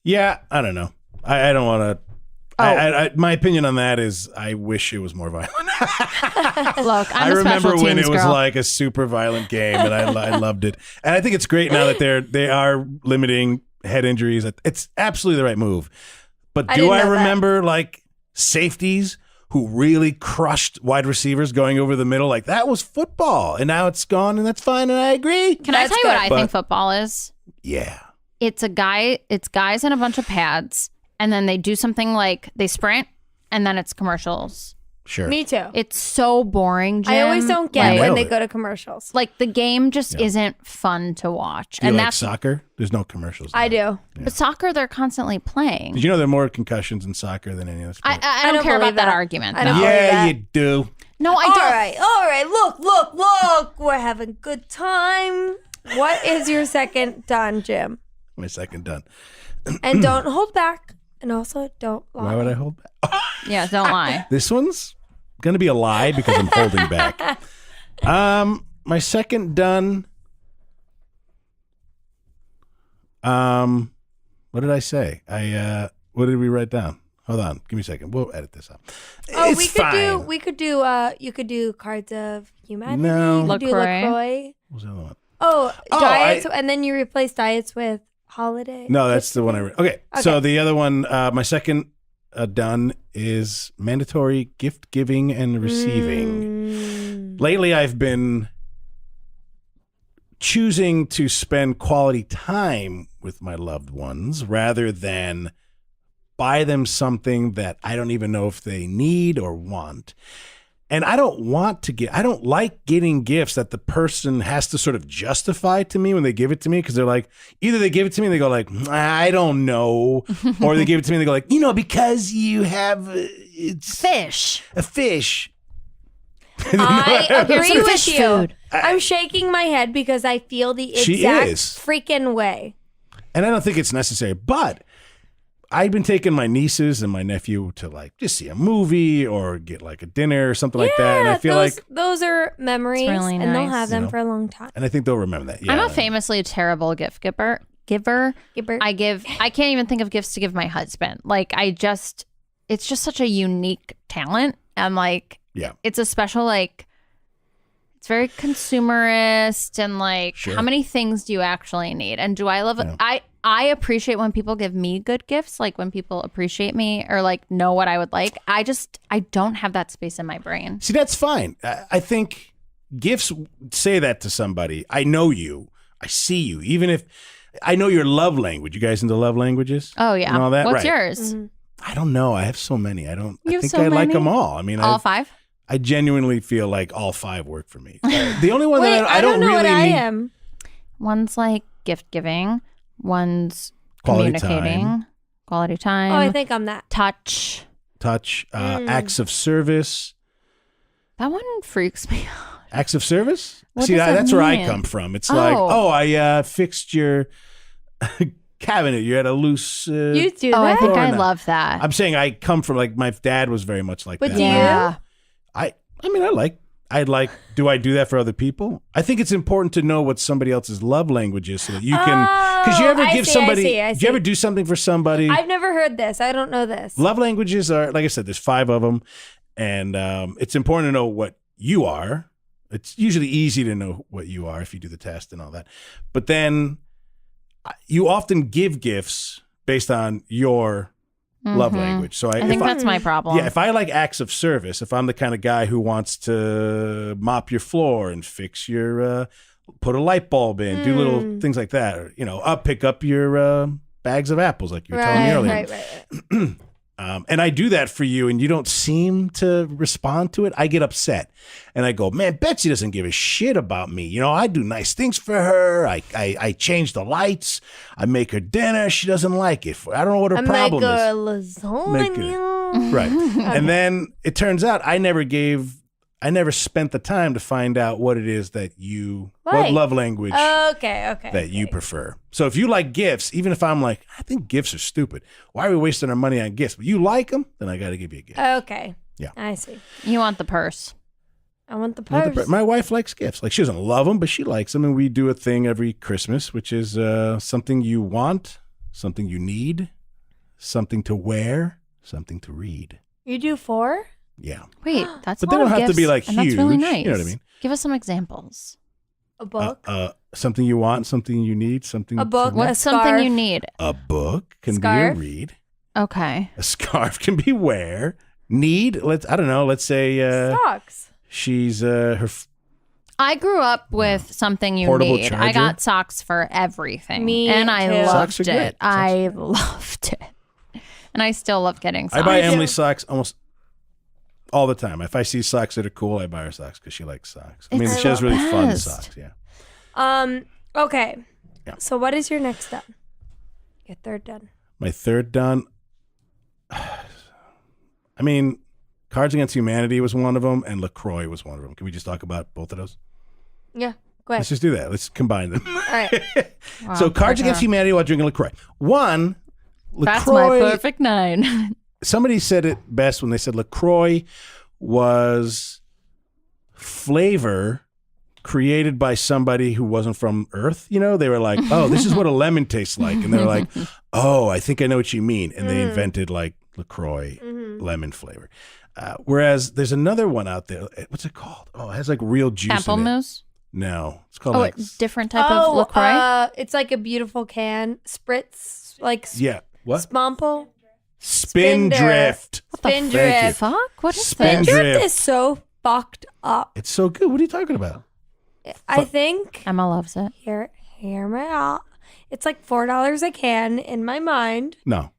Yeah, I don't know. I don't want to. Oh. My opinion on that is I wish it was more violent. Look, I'm I a remember special when teams it was girl. like a super violent game, and I loved it. And I think it's great now that they are limiting head injuries. It's absolutely the right move. But I do didn't I know that. remember like safeties who really crushed wide receivers going over the middle? Like that was football, and now it's gone, and that's fine, and I agree. Can I That's tell you what good. I think football is? Yeah. It's guys in a bunch of pads, and then they do something like they sprint, and then it's commercials. Sure. Me too. It's so boring, Jim. I always don't get Like- when Nailed they it. go to commercials. Like the game just Yeah. isn't fun to watch. Do you And like that's soccer? There's no commercials. I now. do. but soccer they're constantly playing. Did you know there are more concussions in soccer than any other sport? I don't don't care believe about that that. argument. I no. don't believe yeah, that. you do. No, I All don't. right. Look. We're having a good time. What is your second done, Jim? My second done. And don't hold back. And also don't lie. Why would I hold back? Yeah, don't lie. This one's gonna be a lie because I'm holding back. My second done. What did I say? What did we write down? Hold on, give me a second. We'll edit this out. Oh, It's we fine. could do you could do Cards of Humanity. No. You could do LaCroix. LaCroix. What was the other one? Oh, Oh, diets, and then you replace diets with holiday. No, that's the one I read. Okay, so Okay. the other one, my second done is mandatory gift giving and receiving. Lately, I've been choosing to spend quality time with my loved ones rather than buy them something that I don't even know if they need or want. And I don't like getting gifts that the person has to sort of justify to me when they give it to me, because they're like, either they give it to me and they go like, I don't know, or they give it to me and they go like, because you have it's Fish. a fish. I agree some with fish you. food. I'm shaking my head because I feel the She exact is. freaking way. And I don't think it's necessary, but I've been taking my nieces and my nephew to like just see a movie or get like a dinner or something like that. And I feel those, like, those are memories, really and they'll nice. have them You know. for a long time. and I think they'll remember that. Yeah. I'm a famously terrible gift giver. Gibber. I can't even think of gifts to give my husband. Like it's just such a unique talent. And like, Yeah. it's a special, like, it's very consumerist and like, Sure. how many things do you actually need? And do I love it? Yeah. I appreciate when people give me good gifts, like when people appreciate me or like know what I would like. I don't have that space in my brain. See, that's fine. I think gifts say that to somebody. I know you. I see you. Even if I know your love language. You guys into love languages? Oh yeah. And all that? What's Right. yours? Mhm. I don't know. I have so many. I have think so I like many? them all. I mean, All 5? I genuinely feel like all 5 work for me. The only one Wait, that I don't know really what I need am. One's like gift giving. One's Quality communicating. time. Quality time. Oh, I think I'm that. Touch. touch, acts of service. That one freaks me out. Acts of service? What See, does that that's where I mean? come from. It's like, I fixed your cabinet. You had a loose. You do Oh, I that? think Or I not. love that. I'm saying I come from like my dad was very much like But that. do you? yeah. I mean, I'd like, do I do that for other people? I think it's important to know what somebody else's love language is so that you can, because you Oh, ever I give see, somebody, I do see. you ever do something for somebody? I've never heard this. I don't know this. Love languages are, like I said, there's 5 of them. And it's important to know what you are. It's usually easy to know what you are if you do the test and all that. But then you often give gifts based on your love language. So I think that's my problem. if I like acts of service, if I'm the kind of guy who wants to mop your floor and fix your, put a light bulb in, do little things like that, or, I'll pick up your bags of apples like you were telling me earlier. Right. And I do that for you and you don't seem to respond to it, I get upset. And I go, man, Betsy doesn't give a shit about me. I do nice things for her. I change the lights. I make her dinner. She doesn't like it. I don't know what her problem is. Lasagna. Right. And then it turns out I never spent the time to find out what it is that what Right. love language Okay. that you prefer. So if you like gifts, even if I'm like, I think gifts are stupid. Why are we wasting our money on gifts? But you like them, then I got to give you a gift. Okay. Yeah. I see. You want the purse. I want the Not the purse. My wife likes gifts. Like she doesn't love them, but she likes them. And we do a thing every Christmas, which is something you want, something you need, something to wear, something to read. You do 4? Yeah. Wait, that's But a they lot don't of have to be, gifts, like, and that's really huge, nice. you know what I mean? Give us some examples. A book? Something you want, something you need, something. A book? to- What's something scarf. you need? A book can Scarf? be a read. Okay. A scarf can be wear. Need. Let's say Socks. she's her. I grew up with something you Portable need. I charger? got socks for everything. Me and I too. Socks loved are great. it. I loved it. And I still love getting socks. I buy too. Emily socks almost all the time. If I see socks that are cool, I buy her socks because she likes socks. I mean, It's she has the really fun best. socks. Yeah. Okay. Yeah. So what is your next done? Your third done. My third done. I mean, Cards Against Humanity was one of them, and LaCroix was one of them. Can we just talk about both of those? Yeah. Go ahead. Let's just do that. Let's combine them. All right. Wow, So, Cards okay. Against Humanity while drinking LaCroix. One, That's LaCroix. my perfect 9. Somebody said it best when they said LaCroix was flavor created by somebody who wasn't from Earth. You know, they were like, oh, this is what a lemon tastes like. And they're like, oh, I think I know what you mean. And they invented like LaCroix lemon flavor. Whereas there's another one out there. What's it called? Oh, it has like real juice Apple in it. mousse? No, it's called Oh, like, different type of LaCroix? It's like a beautiful can. Spritz. Like yeah, what? Spomple. Spindrift. Spindrift. Thank you. Fuck? What is Spindrift. this? Spindrift is so fucked up. It's so good. What are you talking about? I think Emma loves it. hear me out. It's like $4 a can in my mind. No.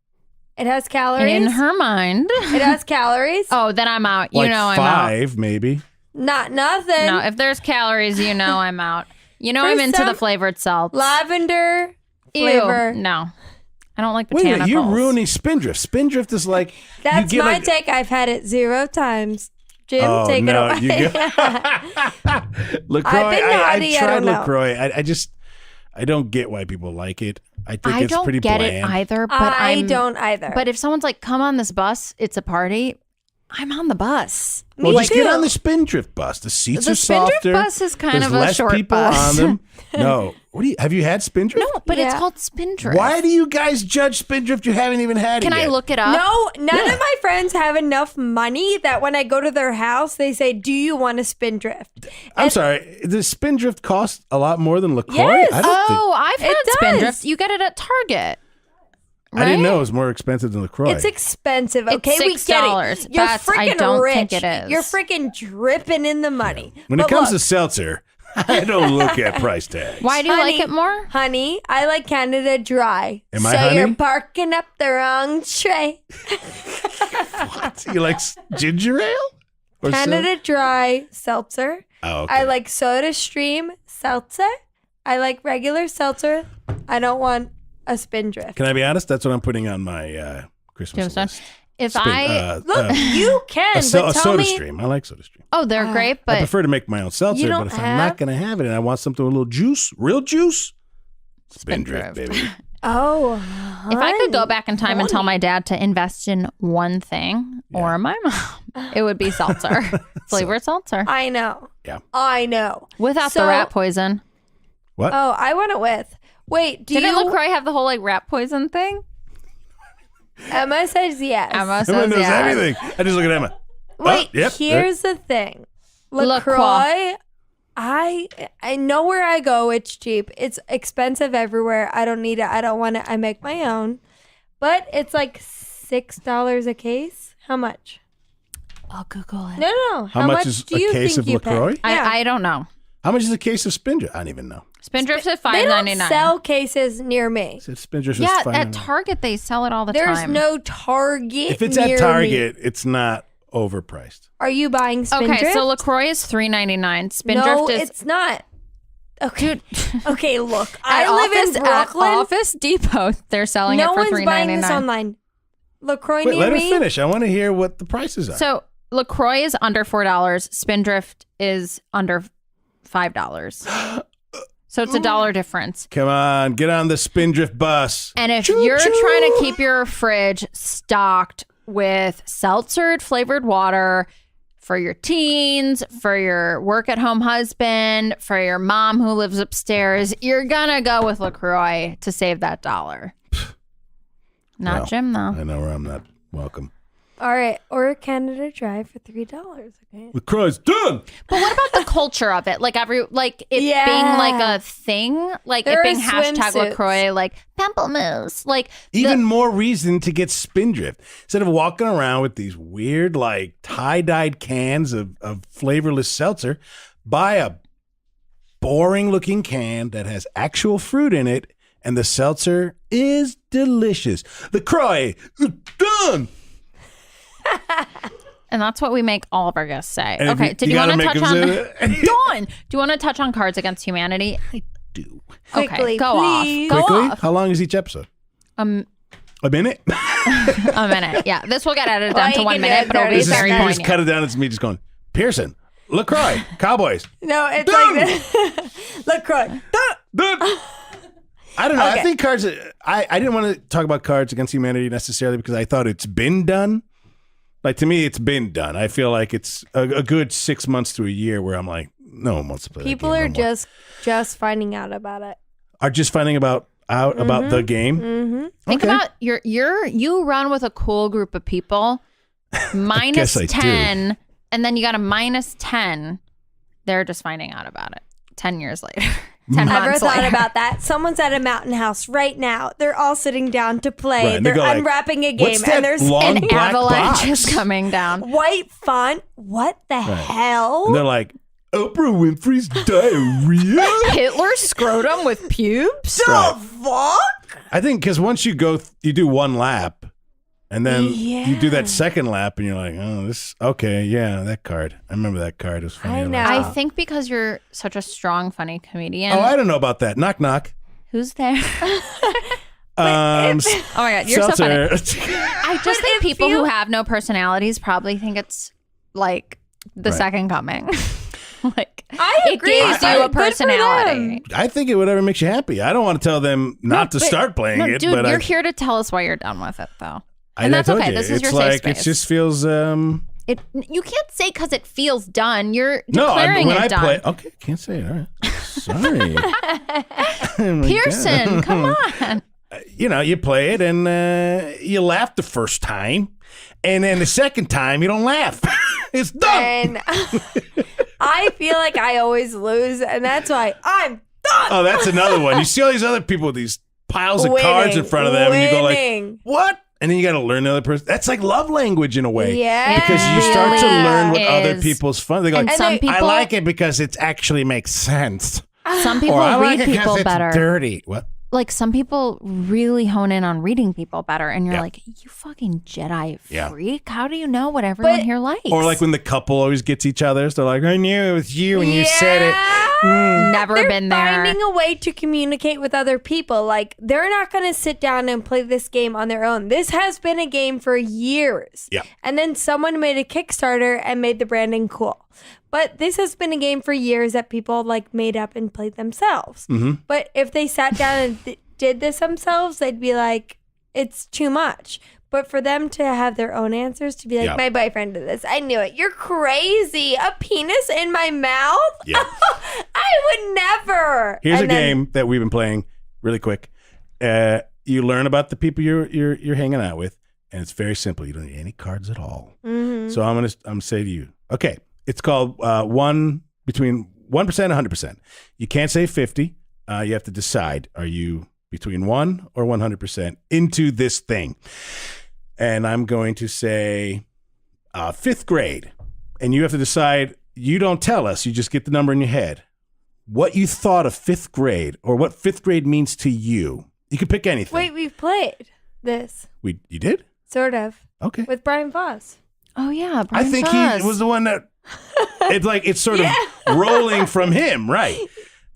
It has calories. In her mind. It has calories. Oh, then I'm out. You Like know I'm out. 5, maybe. Not nothing. No, if there's calories, you know I'm out. You know For I'm into the some flavored salts. Lavender Ew. flavor. No. I don't like Wait a botanicals. minute, you're ruining Spindrift. Spindrift is like That's you get my like, take. I've had it 0 times. Jim, Oh, take no, it you away. LaCroix. I've been naughty, I I tried don't know. LaCroix. I don't get why people like it. I think I it's don't pretty get bland. it either, but I I'm, don't either. But if someone's like, come on this bus, it's a party, I'm on the bus. Well, Me just get too. on the Spindrift bus. The seats The are Spindrift softer. bus is kind There's of a less short people bus. on them. No. Have you had Spindrift? No, but it's Yeah. called Spindrift. Why do you guys judge Spindrift? You haven't even had Can it yet. I look it up? No, none Yeah. of my friends have enough money that when I go to their house, they say, "Do you want a Spindrift?" I'm sorry. Does Spindrift cost a lot more than LaCroix? Yes. I don't think. Oh, I've had It does. Spindrift. You get it at Target. I didn't right? know it was more expensive than LaCroix. It's expensive. It's Okay, we get $6. it. You're That's- I freaking don't rich. think it is. You're freaking dripping in the money. when it But comes to look, seltzer, I don't look at price tags. Why do you like Honey. it more? honey, I like Canada Dry. Am so I honey? you're barking up the wrong tray. You like ginger ale? Or Canada Dry seltzer. Oh, okay. I like Soda Stream seltzer. I like regular seltzer. I don't want a Spindrift. Can I be honest? That's what I'm putting on my Christmas Jameson. list. If I Look, you can, a but tell Soda me. Stream. I like Soda Stream. oh, they're great, I but prefer to make my own seltzer, You but don't if I'm not have- going to have it and I want something with a little juice, real juice, Spindrift, Spindrift. baby. Oh, if I could go honey. back in time and tell my dad to invest in one thing, or my mom, it would be seltzer, flavored seltzer, I know. Yeah. I know. without the So- rat poison. What? Oh, I want it with. Wait, do Didn't you? LaCroix have the whole like rat poison thing? Emma says yes. Emma Emma says knows yeah. everything. I just look at Emma. Wait, Oh, yep. here's the thing. LaCroix. LaCroix, I know where I go, it's cheap. It's expensive everywhere. I don't need it. I don't want it. I make my own. But it's like $6 a case. How much? I'll Google it. No. How much is do a you case think of you LaCroix? pay? Yeah. I don't know. How much is a case of Spindrift? I don't even know. Spindrift's at They don't $5.99. sell cases near me. Said Spindrift Yeah, is fine. at Target they sell it all the There's time. no Target. If it's near at me. Target, it's not overpriced. Are you buying Spindrift? Okay, so LaCroix is $3.99. Spindrift no, is it's not. Okay. Okay, look. at I live Office, in Brooklyn. At Office Depot. They're selling No it for one's buying this $3.99. online. LaCroix Wait, near let her me. finish. I want to hear what the prices are. So LaCroix is under $4. Spindrift is under $5. So it's $1 difference. Come on, get on the Spindrift bus. And if Choo-choo. you're trying to keep your fridge stocked with seltzered flavored water for your teens, for your work at home husband, for your mom who lives upstairs, you're going to go with LaCroix to save that $1. Not Well, Jim, though. I know where I'm not welcome. All right, or Canada Dry for $3. Okay. The Croix done. But what about the culture of it? Like it Yeah. being like a thing, like There it being are hashtag swimsuits. LaCroix, like pamplemousse, like Even more reason to get Spindrift. Instead of walking around with these weird, like, tie-dyed cans of flavorless seltzer, buy a boring-looking can that has actual fruit in it, and the seltzer is delicious. The Croix done. and that's what we make all of our guests say. And if Okay, did you want gotta to make touch them on say that. Dawn? Do you want to touch on Cards Against Humanity? Do. Okay, Quickly, go please. off. Go Quickly? off. How long is each episode? A minute? A minute. Yeah, this will get edited Well, down to you 1 can do minute, it but it'll be This is, very you just poignant. cut it down. It's me just going, Pearson, LaCroix, Cowboys. No, it's Done. like this. LaCroix. Done. I don't know. Okay. I think Cards. I didn't want to talk about Cards Against Humanity necessarily because I thought it's been done. Like, to me, it's been done. I feel like it's a good 6 months to a year where I'm like, no one wants to play. People that are game no more. just finding out about it. Are just finding out about the game. Mm-hmm. Think Okay. about you run with a cool group of people, minus guess I do. 10, and then you got a minus 10. They're just finding out about it 10 years later. 10 Ever months thought later. about that? Someone's at a mountain house right now. They're all sitting down to play. Right, and they They're go like, unwrapping a "What's game, that and there's long An black avalanche is box?" coming down. white font. What the hell? And they're like, Oprah Winfrey's diarrhea. Hitler's scrotum with pubes? Right. Fuck? I think because once you you do one lap, and then you do Yeah. that second lap, and you're like, oh, that card. I remember that card. It was funny. I know. I think because you're such a strong, funny comedian. Oh, I don't know about that. Knock, knock. Who's there? Um, Oh my God, you're so funny. seltzer. I just think people who have no personalities probably think it's like the Right. second coming. Like I agree. it gives I- you a Good for them. personality. I think it whatever makes you happy. I don't want to tell them not to but- start playing No, it, dude, but you're here to tell us why you're done with it, though. I and that's told okay. you, This is it's your safe like space. it just feels. It you can't say because it feels done. You're No, declaring when it I done. play, okay, can't say it. All right, sorry. Oh my Pearson, God. come on. You know, you play it and you laugh the first time, and then the second time you don't laugh. It's done. And I feel like I always lose, and that's why I'm done. Oh, that's another one. You see all these other people with these piles of cards in front of them, and you go like, Winning. "What?" And then you got to learn the other person. That's like love language in a way, Yeah. because you start to really learn what other is. people's fun. They go, And like, some they- people, "I like it because it actually makes sense." some people Or I read like it people because it's better. dirty. What? Like some people really hone in on reading people better, and you're Yeah. like, you fucking Jedi Yeah. freak. How do you know what everyone But- here likes? Or like when the couple always gets each other's, they're like, "I knew it was you when you said it." Never They're been there. finding a way to communicate with other people. Like, they're not going to sit down and play this game on their own. This has been a game for years. Yeah. And then someone made a Kickstarter and made the branding cool. But this has been a game for years that people like made up and played themselves. Mm-hmm. But if they sat down and did this themselves, they'd be like, it's too much. But for them to have their own answers, to be like, Yeah. my boyfriend did this. I knew it. You're crazy. A penis in my mouth? Yeah. I would never. Here's And a then- game that we've been playing really quick. You learn about the people you're hanging out with, and it's very simple. You don't need any cards at all. Mhm. So I'm gonna say to you, okay, it's called between 1% and 100%. You can't say 50. You have to decide: are you between 1 or 100% into this thing? And I'm going to say 5th grade, and you have to decide. You don't tell us. You just get the number in your head. What you thought of 5th grade, or what 5th grade means to you. You can pick anything. Wait, we've played this, You did? sort of, Okay. with Brian Foss. Oh yeah, I Brian think Foss. he was the one that it's sort of rolling from him, right?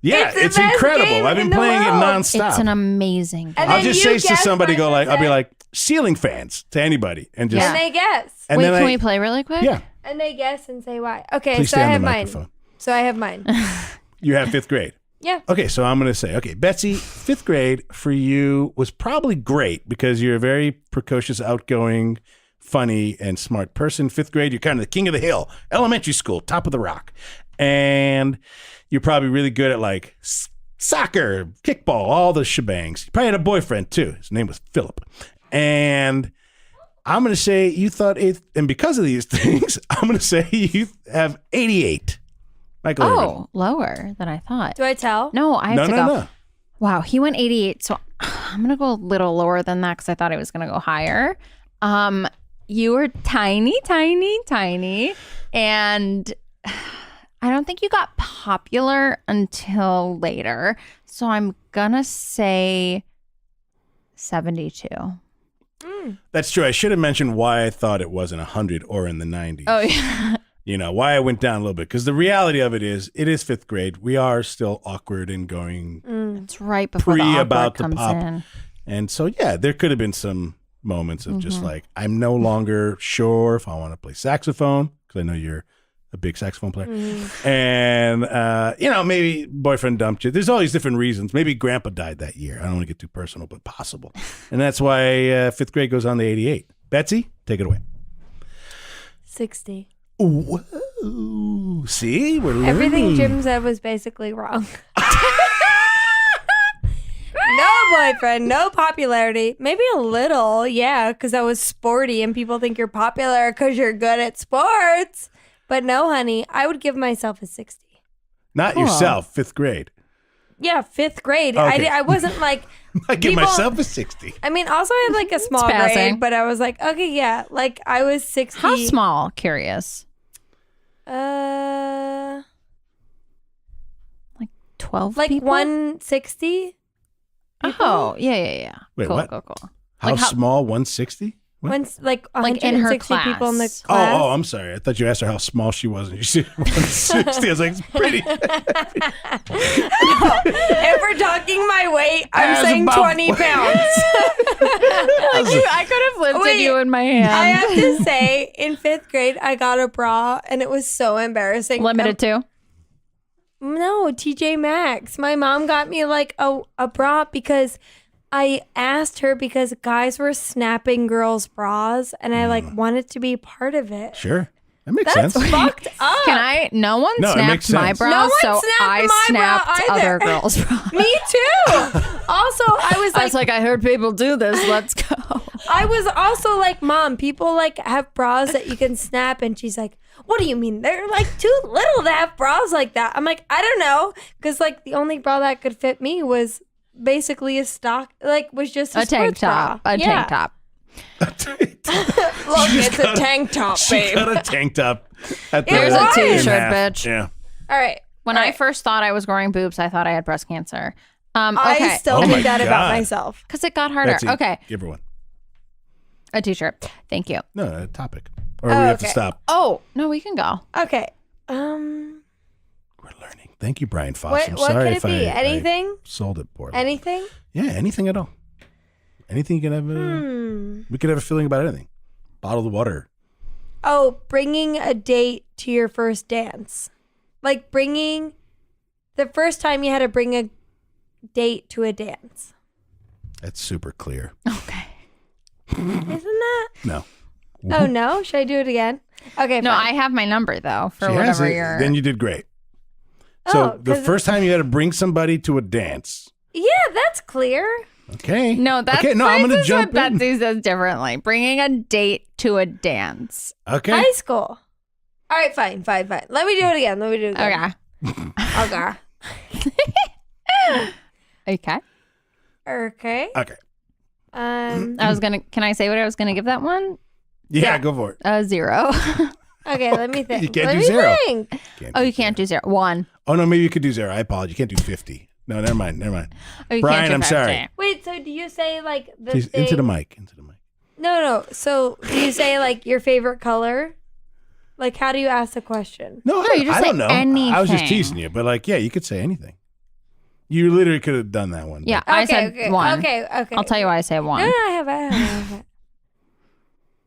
Yeah, It's the it's best incredible. game I've been in the playing it world. nonstop. It's an amazing game. And I'll then just you say to guess somebody, what it I'll be said. like, ceiling fans to anybody, and just Yeah. And they guess. and Wait, then can I, we play really quick? yeah. And they guess and say why. Okay, Please so stay I on have the mine. microphone. So I have mine. You have 5th grade. Yeah. Okay, so I'm going to say, okay, Betsy, 5th grade for you was probably great because you're a very precocious, outgoing, funny, and smart person. 5th grade, you're kind of the king of the hill. Elementary school, top of the rock. And you're probably really good at like soccer, kickball, all the shebangs. You probably had a boyfriend too. His name was Philip. And I'm going to say you thought eighth, and because of these things, I'm going to say you have 88. Michael Irvin. Lower than I thought. Do I tell? No, I have to go. No. Wow, he went 88. So I'm going to go a little lower than that because I thought he was going to go higher. You were tiny. And I don't think you got popular until later. So I'm going to say 72. That's true. I should have mentioned why I thought it wasn't 100 or in the 90s. Oh, yeah. You know, why I went down a little bit. Because the reality of it is fifth grade. We are still awkward and going It's right before the awkward about to comes pop. in. And so, yeah, there could have been some moments of just like, I'm no longer sure if I want to play saxophone, because I know you're a big saxophone player. And, you know, maybe boyfriend dumped you. There's all these different reasons. Maybe grandpa died that year. I don't want to get too personal, but possible. And that's why fifth grade goes on to 88. Betsy, take it away. 60. Whoa. See? We're learning. Everything Jim said was basically wrong. No boyfriend, no popularity. Maybe a little, yeah, because I was sporty and people think you're popular because you're good at sports. But no, honey, I would give myself a 60. Not yourself, fifth grade. Yeah, fifth grade. Okay. I wasn't like... I give people- myself a 60. I mean, also I had like a small passing. grade, but I was like, okay, yeah. Like I was 60. How small? Curious. 12 like people? 160. Oh, yeah. Wait, cool, what? Cool. How Like how- small? 160? What? Once like Like in her 160 people in the class. class. Oh, I'm sorry. I thought you asked her how small she was, and you said 160. I was like, it's pretty. If we're talking my weight, I'm As saying about- 20 pounds. I could have lifted Wait, you in my hand. I have to say, in fifth grade, I got a bra, and it was so embarrassing. Limited to? No, TJ Maxx. My mom got me like a bra because I asked her because guys were snapping girls' bras, and I like wanted to be part of it. Sure. That makes That's sense. fucked up. Can I? No one No, it makes snapped my sense. bra, No one so snapped I my bra snapped either. other girls' bras. Me too. Also, I was like, I heard people do this. Let's go. I was also like, Mom, people like have bras that you can snap, and she's like, what do you mean? They're like too little to have bras like that. I'm like, I don't know, because like the only bra that could fit me was basically a stock, like was just a tank sports bra. top. A tank top. Look, it's a tank top, She babe. got a tank top. At the, Here's a in t-shirt, half. bitch. Yeah. All right. When I first thought I was growing boobs, I thought I had breast cancer. I Okay. still Oh my think that about God. myself. Because it got harder. Betsy, Okay. Give her one. A t-shirt. Thank you. No, a topic. Or we have to okay. stop. Oh, no, we can go. Okay. We're learning. Thank you, Brian Foss. What I'm what sorry could it if be? I Anything? sold it poorly. Anything? Yeah, anything at all. Anything you can have. We could have a feeling about anything. Bottle of water. Oh, bringing a date to your first dance. Like bringing the first time you had to bring a date to a dance. That's super clear. Okay. Isn't that? No. Oh no, should I do it again? Okay, No, fine. I have my number, though, for She has whatever it. you're... Then you did great. Oh, So the 'cause- first time you had to bring somebody to a dance. Yeah, that's clear. Okay. No, that's okay. No, I'm going to jump what in. Betsy says differently. Bringing a date to a dance. Okay. High school. All right, fine. Let me do it again. Okay. Okay. Okay. Okay. Okay. I was gonna. Can I say what I was gonna give that one? Yeah, go for it. 0. Okay, let me think. You can't let do me zero. think. Oh, you can't do 0. 1. Oh, no, maybe you could do 0. I apologize. You can't do 50. No, never mind. Oh, you Brian, can't do I'm 50. sorry. Wait, so do you say like the Please, thing? into the mic. No. So do you say like your favorite color? Like how do you ask the question? No, you just I don't say know. I was just anything. teasing you, but like, yeah, you could say anything. You literally could have done that one. Yeah, I said okay, 1. Okay. I'll tell you why I say 1. No, I have it.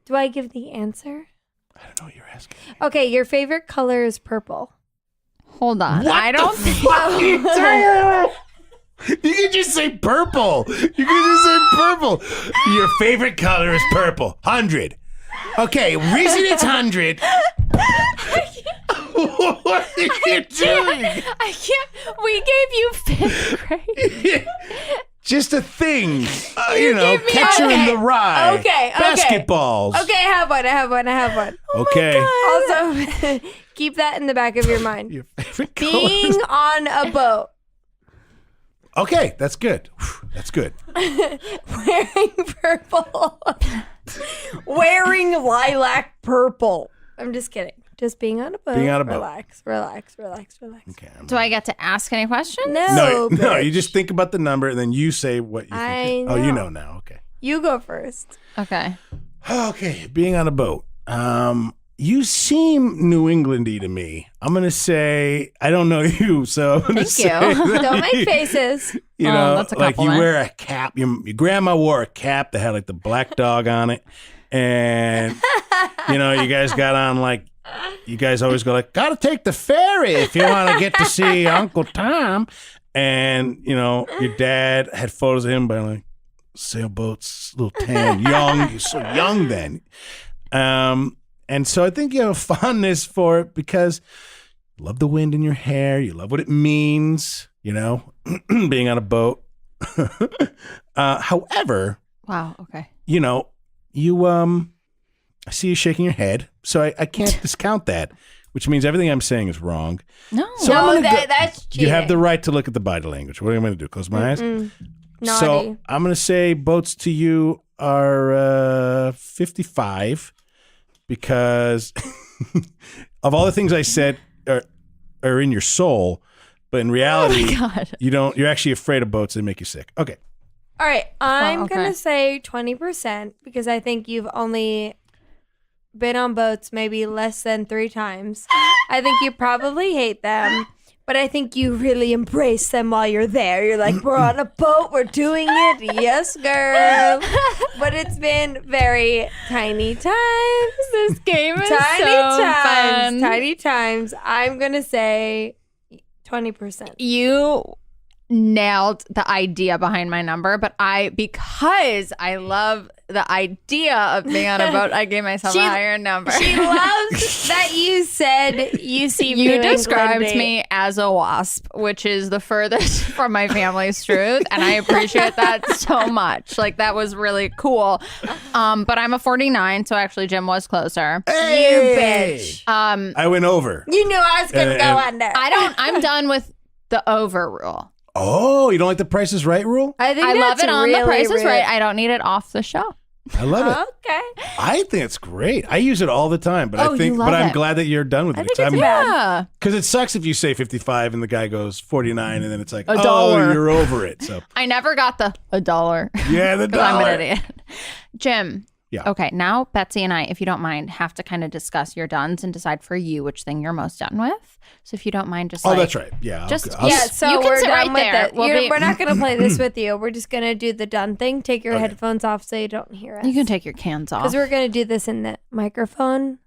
Do I give the answer? I don't know what you're asking. Okay, your favorite color is purple. Hold on. What I don't. You could just say purple. You could just say purple. Your favorite color is purple. 100. Okay, reason it's 100. What are you doing? I can't. We gave you 5th grade. Just a thing. Catcher in the rye. Okay. Basketballs. Okay, I have one. Okay. Also, keep that in the back of your mind. Your favorite Being colors. on a boat. Okay, that's good. That's good. Wearing purple. Wearing lilac purple. I'm just kidding. Just being on a boat. Relax. Okay. Do I get to ask any questions? No, No, you just think about the number and then you say what you I think. know. Oh, you know now. Okay. You go first. Okay. Okay, being on a boat. You seem New Englandy to me. I'm gonna say I don't know you, so I'm gonna Thank say you. that Don't make faces. You Oh, know, that's a like you compliment. wear a cap. Your grandma wore a cap that had like the black dog on it, and you guys got on like. You guys always go like, gotta take the ferry if you want to get to see Uncle Tom. And, your dad had photos of him by like sailboats, little tan, young, so young then. And so I think you have a fondness for it because you love the wind in your hair. You love what it means, being on a boat. However, Wow. Okay. I see you shaking your head, so I can't discount that, which means everything I'm saying is wrong. No. So I'm gonna that's cheating. You have the right to look at the body language. What am I going to do? Close my eyes? Naughty. So I'm going to say boats to you are 55 because of all the things I said are in your soul, but in reality, God. you're actually afraid of boats. They make you sick. Okay. All right. I'm okay. going to say 20% because I think you've only been on boats maybe less than 3 times. I think you probably hate them, but I think you really embrace them while you're there. You're like, we're on a boat, we're doing it. Yes, girl. But it's been very tiny times. This game is Tiny times. I'm going to say 20%. You nailed the idea behind my number, but because I love the idea of being on a boat, I gave myself a higher number. She loves that you said you seem You New described Englandy. me as a wasp, which is the furthest from my family's truth, and I appreciate that so much. Like, that was really cool. But I'm a 49, so actually Jim was closer. Hey! You bitch. I went over. You knew I was going to go And- under. I'm done with the over rule. Oh, you don't like the Price is Right rule? I think I love that's it on really The Price is rude. Right. I don't need it off the show. I love it. Okay. I think it's great. I use it all the time, but Oh, you love I'm it. glad that you're done with I it. think it's bad. Yeah. Because it sucks if you say 55 and the guy goes 49 and then it's like, $1. you're over it. So I never got the $1. yeah, the 'Cause I'm dollar. an idiot. Jim. Yeah. Okay, now Betsy and I, if you don't mind, have to kind of discuss your dones and decide for you which thing you're most done with. So if you don't mind, just Oh, that's right. Yeah. just- I'll Yeah, s- so You can we're sit done right with there. it. We'll be- We're not going to play this with you. We're just going to do the done thing. Take your Okay. headphones off so you don't hear us. you can take your cans off. Because we're going to do this in the microphone.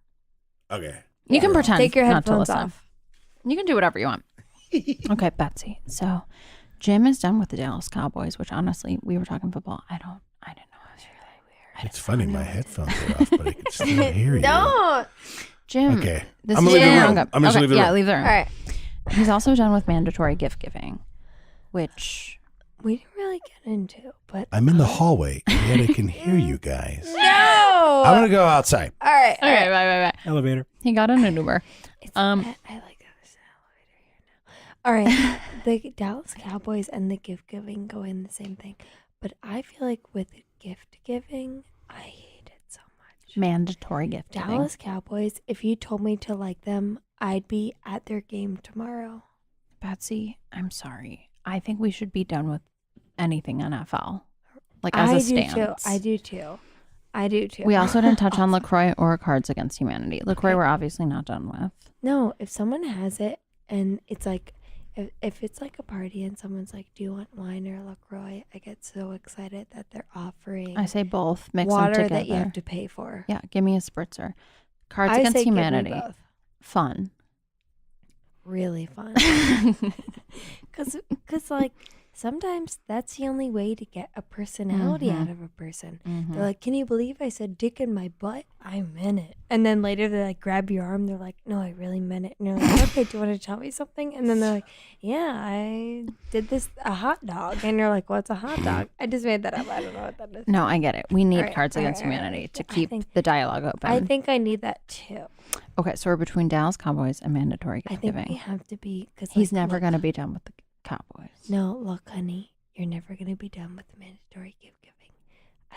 Okay. You can pretend Take your not to headphones listen. off. You can do whatever you want. Okay, Betsy. So Jim is done with the Dallas Cowboys, which honestly, we were talking football. I didn't know. It was really weird. It's funny. My headphones are off, but I can still hear you. Don't. Jim. Okay. This I'm is gonna leave the Jim. room. I'm just Okay, leave the yeah, room. leave the room. All right. He's also done with mandatory gift giving, which We didn't really get into, but I'm in the hallway, yet I can hear you guys. no. I'm going to go outside. All right. all okay, right. bye. Elevator. He got an Uber. I like this elevator here now. All right. The Dallas Cowboys and the gift giving go in the same thing, but I feel like with gift giving, I hate it so much. Mandatory gift giving. Dallas Cowboys, if you told me to like them, I'd be at their game tomorrow. Betsy, I'm sorry. I think we should be done with anything NFL. Like as a stance. I do too. We also didn't touch on LaCroix or Cards Against Humanity. LaCroix we're obviously not done with. No, if someone has it and it's like, if it's like a party and someone's like, do you want wine or LaCroix? I get so excited that they're offering I say both. Mix water them together. that you have to pay for. Yeah, give me a spritzer. Cards I Against say give me Humanity. both. Fun. Really fun. Cause like sometimes that's the only way to get a personality out of a person. They're like, can you believe I said dick in my butt? I meant it. And then later they like grab your arm. They're like, no, I really meant it. And you're like, okay, do you want to tell me something? And then they're like, yeah, I did this, a hot dog. And you're like, what's a hot dog? I just made that up. I don't know what that is. No, I get it. We need All Cards right, Against all right, Humanity all to right. keep the dialogue open. I think I need that too. Okay, so we're between Dallas Cowboys and mandatory gift I think we giving. have to be, because He's never going to be done with the Cowboys. No, look, honey, you're never going to be done with the mandatory gift giving.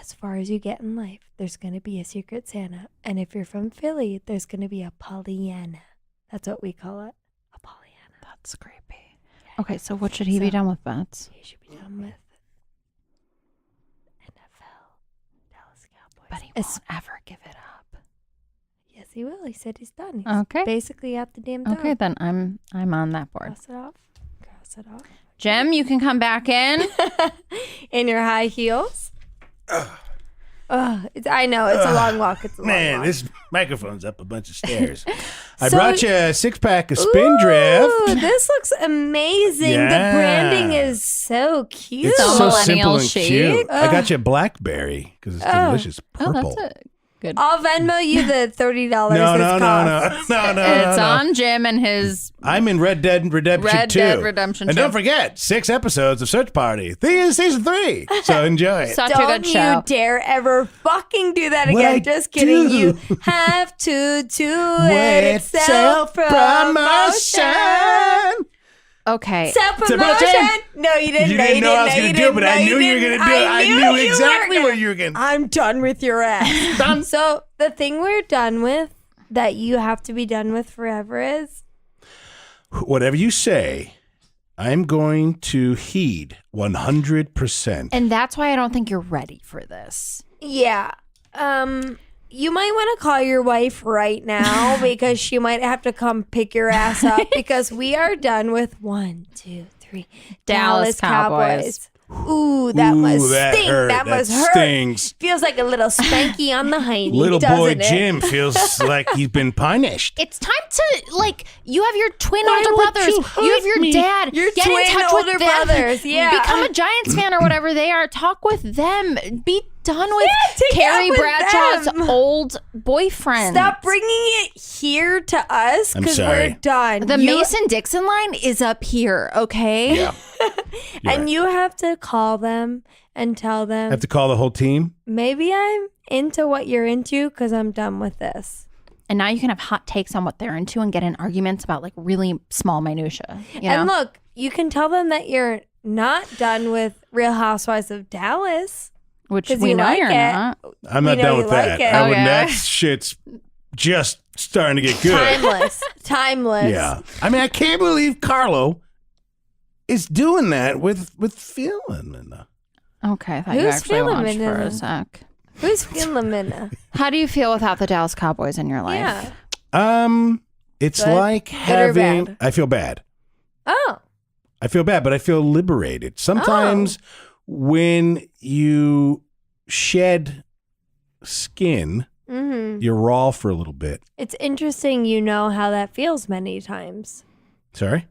As far as you get in life, there's going to be a Secret Santa. And if you're from Philly, there's going to be a Pollyanna. That's what we call it. A Pollyanna. That's creepy. Okay, so what should he be done with, Bets? He should be done with NFL, Dallas Cowboys. But he won't ever give it up. Yes, he will. He said he's done. He's Okay. basically at the damn done. Okay, then I'm on that board. Cross it off. Cross it off. Jim, you can come back in. In your high heels. I know it's a long walk. It's a long Man, walk. this microphone's up a bunch of stairs. I So- brought you a 6-pack of Spindrift. Ooh, this looks amazing. Yeah. The branding is so cute. It's So so millennial simple and chic. cute. I got you a blackberry because it's delicious. Oh, Purple. that's a good. I'll Venmo you the $30 no, this no, costs. no. It's on Jim and his I'm in Red Dead Redemption Red 2. Dead Redemption And 2. don't forget, 6 episodes of Search Party. This is season 3. So enjoy it. such a Don't good you show. dare ever fucking do that What again. I Just kidding. do. You have to do With it. It's self-promotion. Okay. Self-promotion. No, you didn't. You No, didn't know I was no, going you to do it, but didn't. I No, knew you were going to do it. I knew you exactly were what you were going to I'm done with your ass. Done. So the thing we're done with that you have to be done with forever is Whatever you say, I'm going to heed 100%. And that's why I don't think you're ready for this. yeah. You might want to call your wife right now because she might have to come pick your ass up because we are done with 1, 2, 3 Dallas Cowboys. Ooh, that must that stink. hurt. That must hurt. stings. Feels like a little spanky on the hiney, Little boy doesn't it? Jim feels like he's been punished. It's time to, like, you have your twin Why older would brothers. you You have hurt your me? dad. Your Get in twin touch older with them. brothers, yeah. Become a Giants fan or whatever they are. Talk with them. Be done with take Carrie up with Bradshaw's them. old boyfriend. Stop bringing it here to us I'm because sorry. we're done. The You- Mason-Dixon line is up here, okay? Yeah. and you have to call them and tell them, Have to call the whole team. maybe I'm into what you're into because I'm done with this. And now you can have hot takes on what they're into and get in arguments about, like, really small minutia. You know? And look, you can tell them that you're not done with Real Housewives of Dallas. Which 'cause we you know like you're it. not. I'm We not know done you with like that. it. That Okay. shit's just starting to get good. Timeless. Yeah. I mean, I can't believe Carlo is doing that with Phil. Okay, I thought you Who's actually feeling watched for a Manila? sec. Who's feeling Minna? How do you feel without the Dallas Cowboys in your life? Yeah. It's Good? like Good or having. bad? I feel bad. Oh. I feel bad, but I feel liberated. Sometimes when you shed skin, Mm-hmm. you're raw for a little bit. It's interesting you know how that feels many times. Sorry?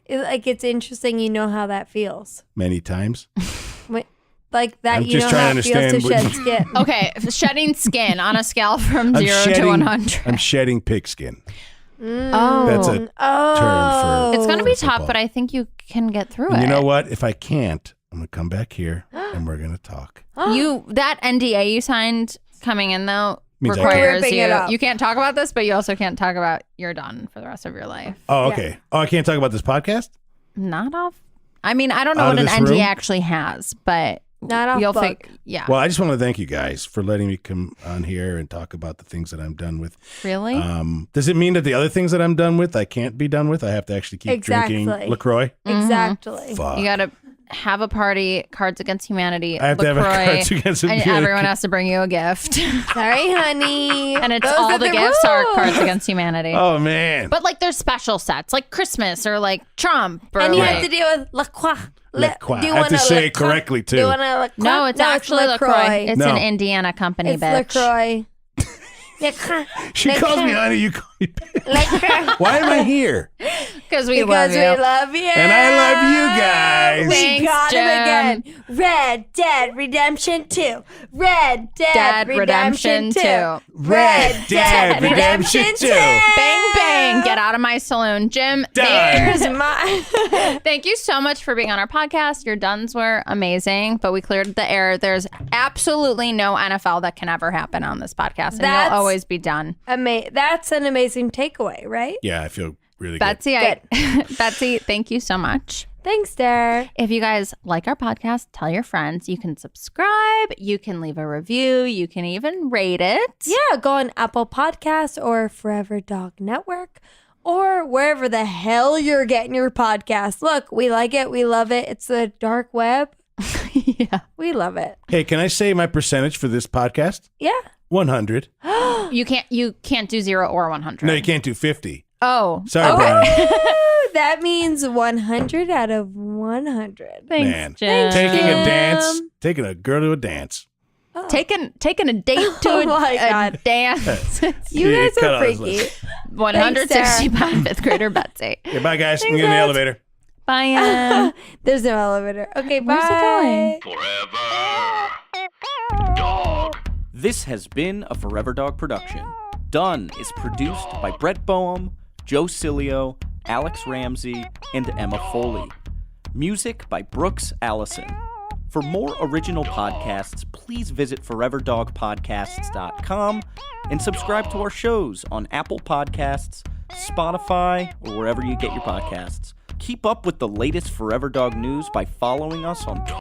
It's interesting you know how that feels. Many times. Like that I'm you just know trying how it to feels to understand shed skin. Okay, shedding skin on a scale from 0 to 100. I'm shedding pigskin. Oh. That's a term for- It's going to be football. tough, but I think you can get through And it. you know what? If I can't, I'm going to come back here and we're going to talk. That NDA you signed coming in, though, Means I requires Ripping it up. you can't talk about this, but you also can't talk about you're done for the rest of your life. Oh, okay. Oh, I can't talk about this podcast? Not off. I mean, I don't know Out what of an this NDA room? actually has, but Not off you'll book. yeah. Well, I just want to thank you guys for letting me come on here and talk about the things that I'm done with. Really? Does it mean that the other things that I'm done with, I can't be done with? I have to actually keep Exactly. drinking LaCroix? Exactly. Fuck. You got to have a party, Cards Against Humanity. I have to have a LaCroix, Cards Against and Humanity. everyone has to bring you a gift. Sorry, honey. And it's Those all are the gifts are rules. Cards Against Humanity. Oh, man. But like there's special sets, like Christmas or like Trump. Or And you like, have to deal with La Croix. La Croix. Do you I have to wanna say La it Croix? correctly, too. Do you want to La Croix? no, it's actually LaCroix. It's No. an Indiana company, It's bitch. LaCroix. She calls me honey. You call me bitch. Why am I here? Because we Because love you. we love you. And I love you guys. We Thanks, got Jim. him again. Red Dead Redemption 2. Red Dead Redemption 2. Red Dead Redemption 2. Bang, bang. Get out of my saloon. Jim, Here's my. thank you so much for being on our podcast. Your duns were amazing, but we cleared the air. There's absolutely no NFL that can ever happen on this podcast, and That's- you'll always be done. That's an amazing takeaway, right? Yeah, I feel really Betsy, Betsy, thank you so much. Thanks, Dare. If you guys like our podcast, tell your friends. You can subscribe. You can leave a review. You can even rate it. Yeah, go on Apple Podcasts or Forever Dog Network or wherever the hell you're getting your podcast. Look, we like it. We love it. It's the dark web. Yeah. We love it. Hey, can I say my percentage for this podcast? Yeah. 100. You can't do 0 or 100. No, you can't do 50. Oh. Sorry, Brian. Ooh, that means 100 out of 100. Thanks, Man, Jim. taking a girl to a dance. Taking a date to Oh my a God. dance. You Yeah, guys cut are out his freaky. list. 165 fifth grader Betsy. Okay, bye, guys. I'm Thanks, getting in the guys. elevator. Bye, Em. There's no elevator. Okay, Where's it bye. going? Forever Dog. This has been a Forever Dog production. Done is produced by Brett Boehm, Joe Cilio, Alex Ramsey, and Emma Foley. Music by Brooks Allison. For more original podcasts, please visit foreverdogpodcasts.com and subscribe to our shows on Apple Podcasts, Spotify, or wherever you get your podcasts. Keep up with the latest Forever Dog news by following us on